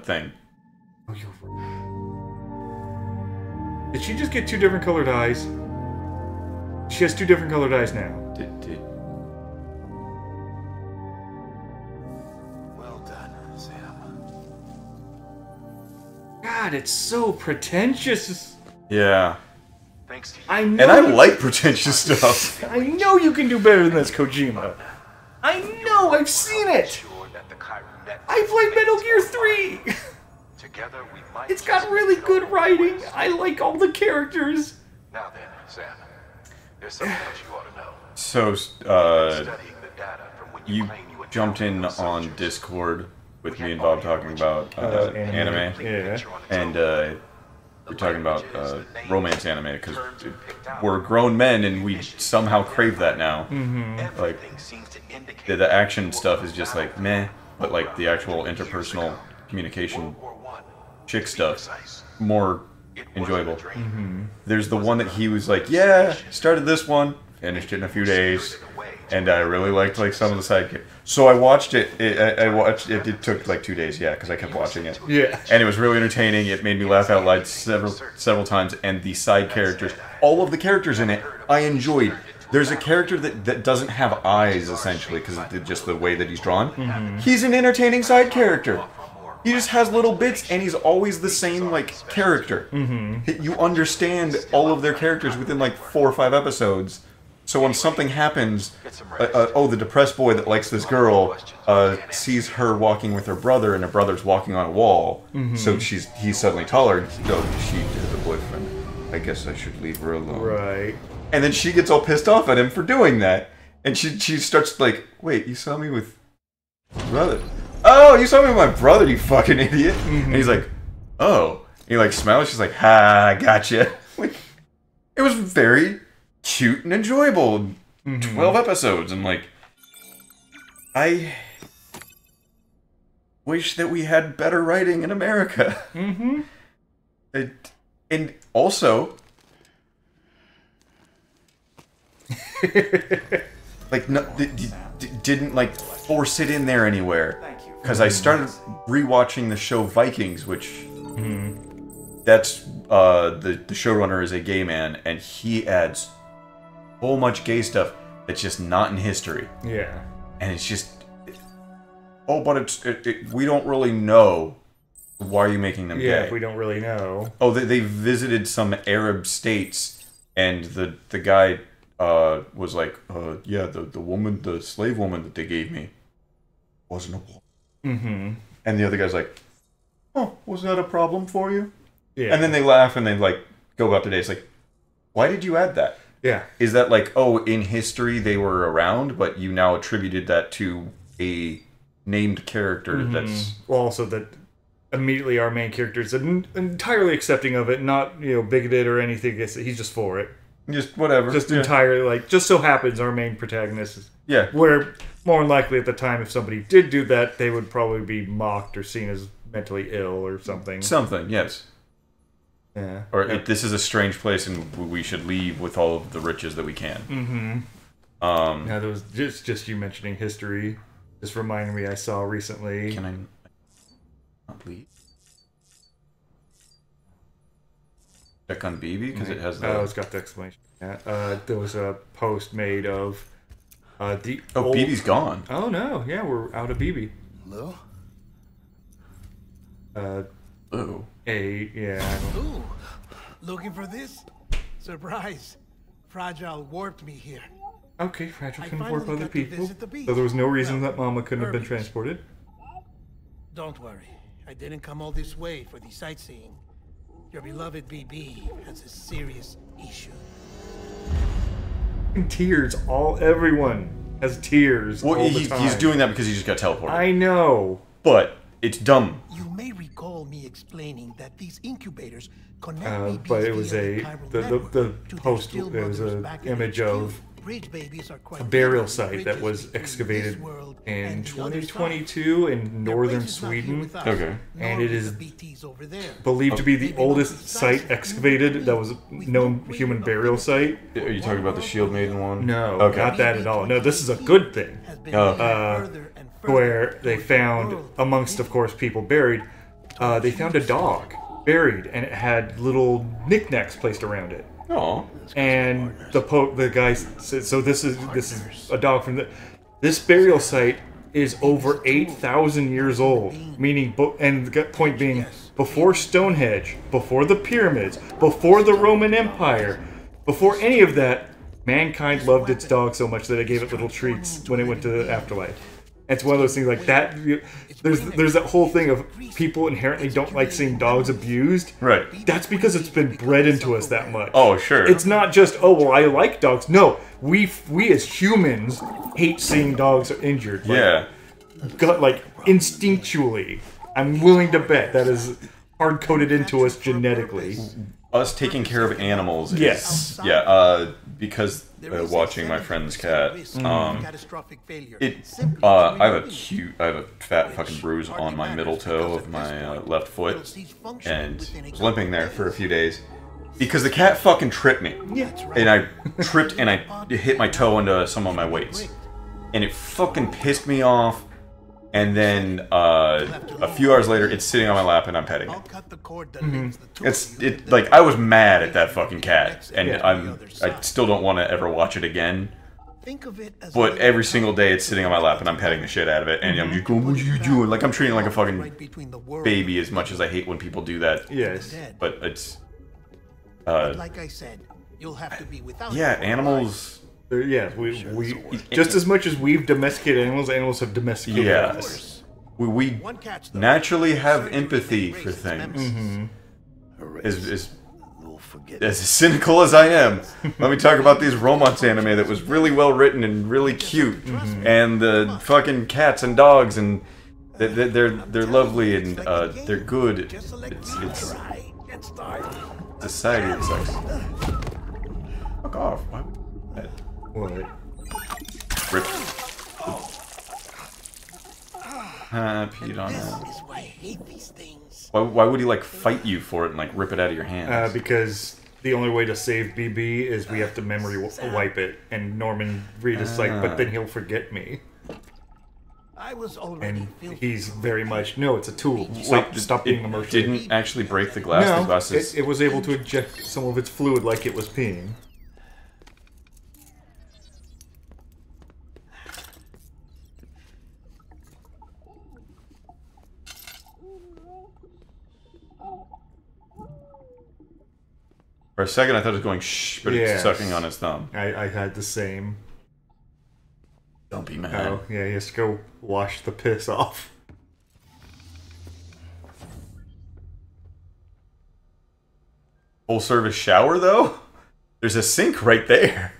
thing. Oh, you're right. Did she just get two different colored eyes? She has two different colored eyes now. Did Well done, Sam. God, it's so pretentious. yeah. Thanks to you. I know. And I like pretentious stuff. I know you can do better than this, Kojima. I know. I've seen it. Sure that the Chiron net I played Metal Gear 3. together we might. It's got really good writing. I like all the characters. Now then, Sam. There's something else you ought to know. So, Studying the data from when you claim you jumped in encountered on soldiers. Discord with me and Bob talking about anime, Yeah. and we're talking about romance anime because we're grown men and we somehow crave that now. Like Everything seems to indicate the action stuff is just like meh, but like the actual interpersonal communication War I. chick stuff Precise. more It wasn't a enjoyable. dream. There's the one that he was like, yeah, started this one, finished it in a few days, and I really liked like some of the side. So I watched it. I watched it. It took like 2 days, yeah, because I kept watching it. Yeah. And it was really entertaining. It made me laugh out loud several times. And the side characters, all of the characters in it, I enjoyed. There's a character that doesn't have eyes essentially because of just the way that he's drawn. He's an entertaining side character. He just has little bits, and he's always the same like character. You understand all of their characters within like 4 or 5 episodes. So when something happens, the depressed boy that likes this girl sees her walking with her brother, and her brother's walking on a wall. So he's suddenly taller, and she has a boyfriend. I guess I should leave her alone. Right. And then she gets all pissed off at him for doing that, and she starts like, "Wait, you saw me with brother? Oh, you saw me with my brother, you fucking idiot!" And he's like, "Oh." And he like smiles. She's like, "Ha, I gotcha." Like, it was very cute and enjoyable. 12 episodes, and like, I wish that we had better writing in America. And also, like, no, didn't like force it in there anywhere. Because I started rewatching the show Vikings, which that's the showrunner is a gay man, and he adds so much gay stuff that's just not in history. Yeah. And it's just, but we don't really know. Why are you making them gay? Yeah, we don't really know. Oh, they visited some Arab states, and the guy was like, yeah, the woman, the slave woman that they gave me wasn't a woman. And the other guy's like, oh, was that a problem for you? Yeah. And then they laugh and they like go about the day. It's like, why did you add that? Yeah. Is that like, oh, in history they were around, but you now attributed that to a named character that's... Well, also that immediately our main character is entirely accepting of it, not, bigoted or anything. He's just for it. Just whatever. Just entirely, like, just so happens our main protagonist is... Yeah. Where, more than likely at the time, if somebody did do that, they would probably be mocked or seen as mentally ill or something. Something, yes. Yeah. Or this is a strange place and we should leave with all of the riches that we can. Now, there was just you mentioning history. Just reminded me I saw recently... Can I not leave? Check on BB? Because it has the... Oh, it's got the exclamation. Yeah. There was a post made of... the BB's gone. Oh, no. Yeah, we're out of BB. Hello? Ooh. Ooh, looking for this? Surprise. Fragile warped me here. Okay, Fragile can warp other people. So there was no reason that Mama couldn't have been transported. Don't worry. I didn't come all this way for the sightseeing. Your beloved BB has a serious issue. Tears. Everyone has tears all the time. He's doing that because he just got teleported. I know. But it's dumb. You may recall me explaining that these incubators connect but it was the post. There was an image of a burial site that was excavated in 2022 in northern Sweden. Okay. And it is believed to be the oldest site excavated that was known human burial site. Are you talking about the Shield Maiden one? No, okay. Not that at all. No, this is a good thing. Where they found, amongst, of course, people buried, they found a dog buried, and it had little knickknacks placed around it. Oh. And the guy said, so this is a dog from this burial site is over 8,000 years old, meaning, and the point being, before Stonehenge, before the pyramids, before the Roman Empire, before any of that, mankind loved its dog so much that it gave it little treats when it went to the afterlife. It's one of those things like that. There's that whole thing of people inherently don't like seeing dogs abused. Right. That's because it's been bred into us that much. Oh, sure. It's not just, oh, well, I like dogs. No, we as humans hate seeing dogs injured. Yeah. Instinctually. I'm willing to bet that is hard-coded into us genetically. Us taking care of animals is, yes. Yeah, because watching my friend's cat, I have a fat fucking bruise on my middle toe of my left foot, and was limping there for a few days because the cat fucking tripped me. Yeah. And I tripped and I hit my toe into some of my weights, and it fucking pissed me off. And then a few hours later, it's sitting on my lap and I'm petting it. Like, I was mad at that fucking cat, and I still don't want to ever watch it again. But every single day, it's sitting on my lap and I'm petting the shit out of it, and I'm just going, "What are you doing?" Like, I'm treating it like a fucking baby, as much as I hate when people do that. Yes. But it's like I said, you'll have to be without. Yeah, animals. Yeah, we just as much as we've domesticated animals, animals have domesticated us. We naturally have empathy for things. As cynical as I am, let me talk about these romance anime that was really well written and really cute, and the fucking cats and dogs, and they're lovely and they're good. It's society that sucks. Fuck off! Why would that? What? Rip. Peed on it. This is why I hate these things. Why would he like fight you for it and like rip it out of your hands? Because the only way to save BB is we have to memory wipe it, and Norman Reed is like, but then he'll forget me. I was already And he's very much, no, it's a tool. Wait, Stop being emotional. Didn't actually break the glass. No, The glass is... it was able to eject some of its fluid like it was peeing. For a second, I thought it was going shh, but it's sucking on his thumb. I had the same. Don't be mad. Oh, yeah, he has to go wash the piss off. Full service shower, though? There's a sink right there.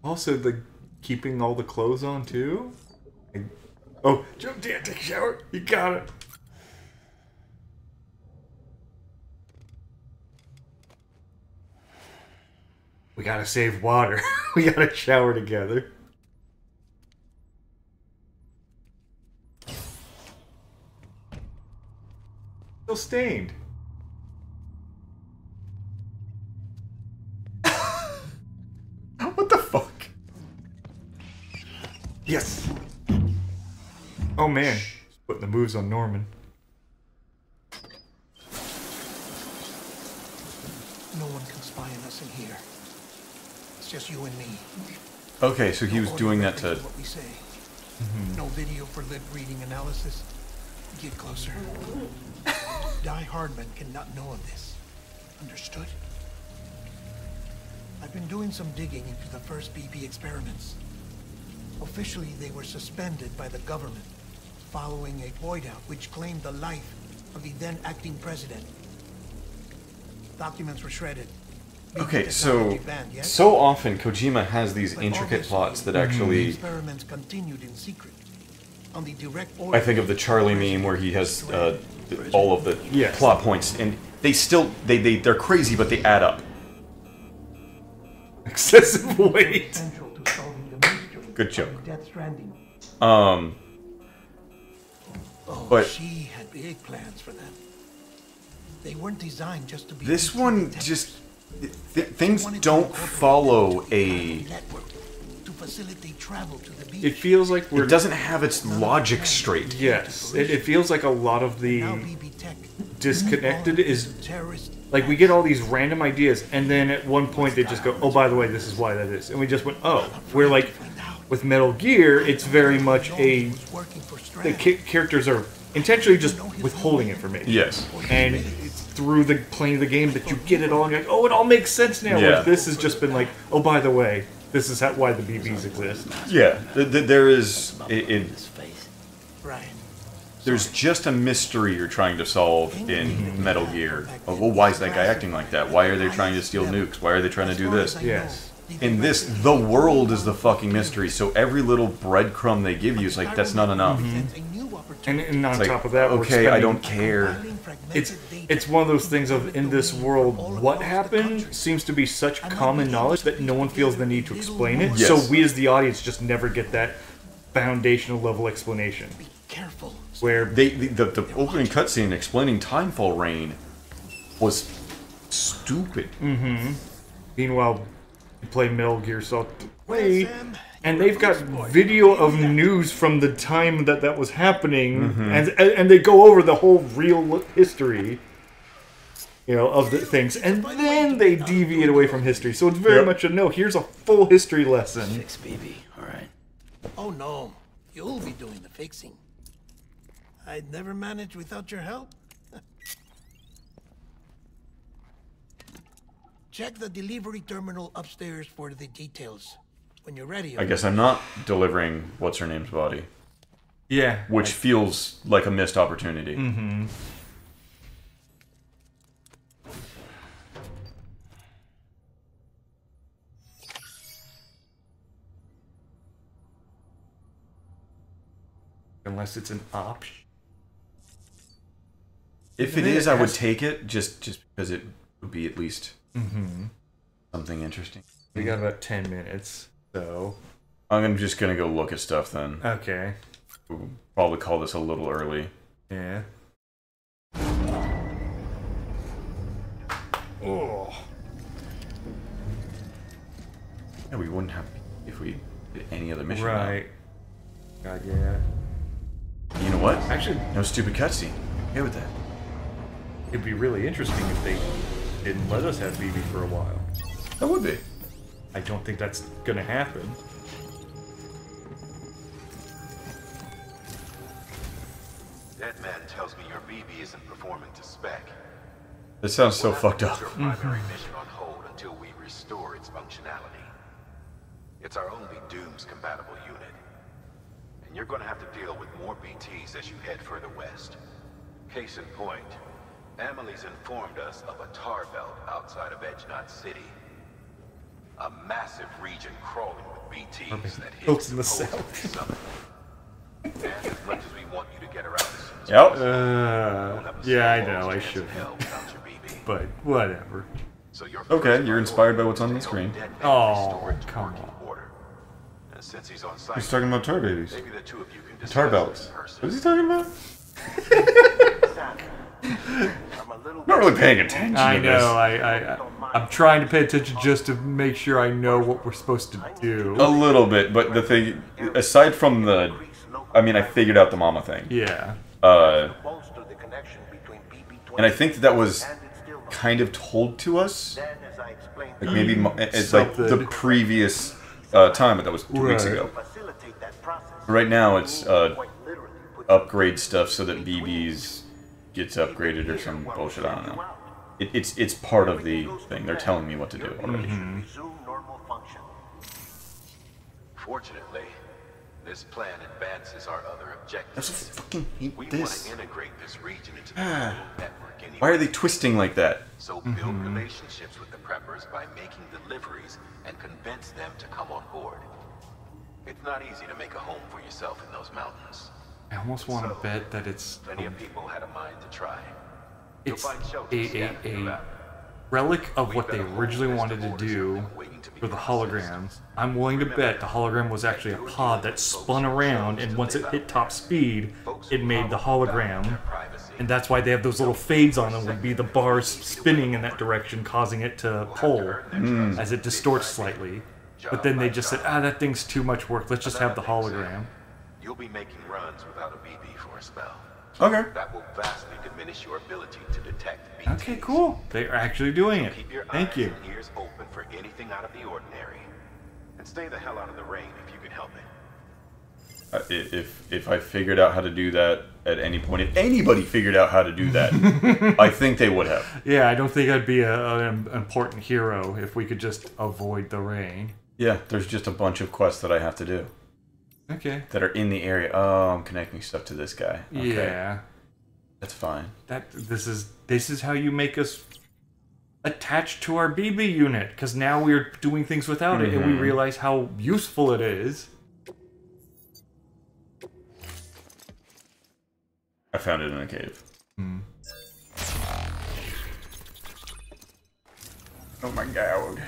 Also, the keeping all the clothes on, too? Oh, jump down, take a shower. You got it. We gotta save water. We gotta shower together. Still stained. What the fuck? Yes. Oh man, just putting the moves on Norman. No one can spy on us in here. It's just you and me. Okay, so he was doing that to... What we say. No video for lip reading analysis. Get closer. Die Hardman cannot know of this. Understood? I've been doing some digging into the first BB experiments. Officially, they were suspended by the government following a void out which claimed the life of the then acting president. Documents were shredded. Okay, so often Kojima has these intricate plots that actually... Experiments continued in secret. On the direct I think of the Charlie meme where he has all of the plot points, and they still... They're crazy, but they add up. Excessive weight. Good joke. Stranding. But she had big plans for them. They weren't designed just to be. This one just things don't follow a. To facilitate travel to the beach. It feels like it doesn't have its logic straight. Yes, it feels like a lot of the disconnected is like we get all these random ideas, and then at one point they just go, "Oh, by the way, this is why that is," and we just went, "Oh." We're like, with Metal Gear, it's very much a the characters are intentionally just withholding information. Yes, and it's through the playing of the game that you get it all, and you're like, "Oh, it all makes sense now." Yeah. Whereas this has just been like, "Oh, by the way, this is why the BBs exist." Yeah, there is Right. there's just a mystery you're trying to solve in Metal Gear. Oh, well, why is that guy acting like that? Why are they trying to steal nukes? Why are they trying to do this? Yes. In this, the world is the fucking mystery, so every little breadcrumb they give you is like, that's not enough. And on It's top like, of that, okay, I don't care. It's one of those things of, in this world, what happened seems to be such common knowledge that no one feels the need to explain it. Yes. So we as the audience just never get that foundational level explanation. Careful. Where the opening cutscene explaining Timefall Rain was stupid. Meanwhile, you play Metal Gear Solid 3, and they've got video of news from the time that was happening, and they go over the whole real history, of the things, and then they deviate away from history. So it's very much a no. Here's a full history lesson. Fix BB, all right. Oh no, you'll be doing the fixing. I'd never manage without your help. Check the delivery terminal upstairs for the details. when you're ready. I guess I'm not delivering what's-her-name's body. Yeah. Which feels like a missed opportunity. Mm-hmm. Unless it's an option. If it is, I would take it just because it would be at least something interesting. We got about 10 minutes, so... I'm just gonna go look at stuff then. Okay. We'll probably call this a little early. Yeah. Oh. Yeah, we wouldn't have if we did any other mission. Right. God, yeah. You know what? Actually, no stupid cutscene. Okay with that. It'd be really interesting if they didn't let us have BB for a while. That would be. I don't think that's gonna happen. That man tells me your BB isn't performing to spec. This sounds so fucked up. Your primary mission on hold until we restore its functionality. It's our only Doom's compatible unit. And you're gonna have to deal with more BTs as you head further west. Case in point, Amelie's informed us of a tar belt outside of Edgenot City. A massive region crawling with BTs that hits in the south. And as much as we want you to get around as soon as Yep. possible, Yeah, I know, I should. But whatever. So okay, you're inspired by what's on the screen. Oh, come on. And since he's on site, He's talking about tar babies. maybe the two of you can Tar discuss belts. it in person. What is he talking about? Not really paying attention I to this. know, I'm trying to pay attention just to make sure I know what we're supposed to do. A little bit, but the thing, aside from the, I mean, I figured out the mama thing. Yeah. And I think that was kind of told to us. Like maybe it's like the previous time, but that was 2 weeks ago. Right now it's upgrade stuff so that BB's gets upgraded or some bullshit, I don't know. It's part of the thing. They're telling me what to do already. Fortunately, this plan advances our other objectives. I just fucking hate We this. want to integrate this region into the global network anyway. Why are they twisting like that? So build relationships with the preppers by making deliveries and convince them to come on board. It's not easy to make a home for yourself in those mountains. I almost want to bet that it's Plenty of people had a mind to try. it's a relic of what they originally wanted to do for the holograms. I'm willing to bet the hologram was actually a pod that spun around, and once it hit top speed, it made the hologram. And that's why they have those little fades on them, would be the bars spinning in that direction, causing it to pull as it distorts slightly. But then they just said, that thing's too much work, let's just have the hologram. You'll be making runs without a BB for a spell. Okay. That will vastly diminish your ability to detect BTs. Okay, cool. They're actually doing it. Keep your Thank eyes you. and ears open for anything out of the ordinary. And stay the hell out of the rain if you can help it. If I figured out how to do that at any point, if anybody figured out how to do that, I think they would have. Yeah, I don't think I'd be an important hero if we could just avoid the rain. Yeah, there's just a bunch of quests that I have to do. Okay. That are in the area. Oh, I'm connecting stuff to this guy. Okay. Yeah. That's fine. This is how you make us attached to our BB unit, because now we're doing things without it, and we realize how useful it is. I found it in a cave. Oh my god.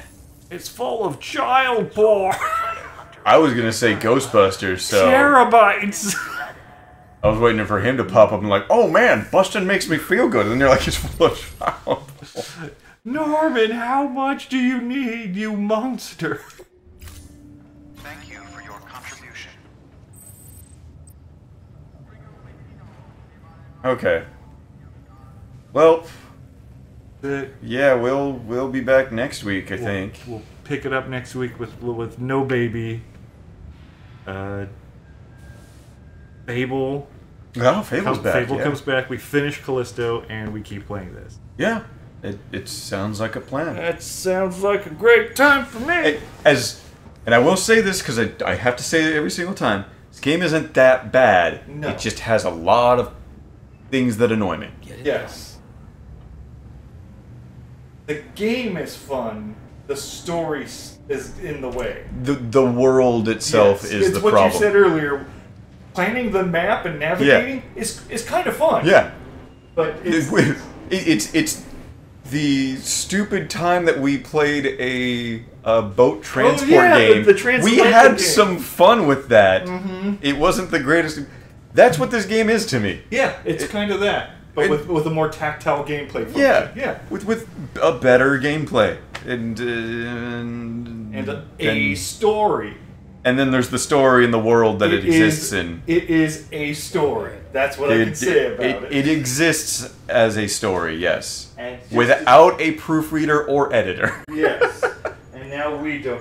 It's full of child porn. I was gonna say Ghostbusters, so Terabytes. I was waiting for him to pop up and like, oh man, busting makes me feel good, and then you're like, it's full of child porn. Norman, how much do you need, you monster? Thank you for your contribution. Okay. Well, The yeah, we'll be back next week, I think. We'll pick it up next week with no baby. Fable. Oh, Fable's back. Fable yeah. comes back. We finish Callisto, and we keep playing this. Yeah, it sounds like a plan. That sounds like a great time for me. As And I will say this because I have to say it every single time. This game isn't that bad. No. It just has a lot of things that annoy me. Yes. The game is fun. The story is in the way. The world itself is it's the what problem. you said earlier. Planning the map and navigating is kind of fun. Yeah. But it's the stupid time that we played a boat transport game. The we had game. some fun with that. It wasn't the greatest. That's what this game is to me. Yeah, it's kind of that, but with a more tactile gameplay function. Yeah, with a better gameplay and a story. And then there's the story in the world that it exists in. It is a story. That's what I can say about it. It exists as a story, yes. And without a proofreader or editor. Yes. And now we don't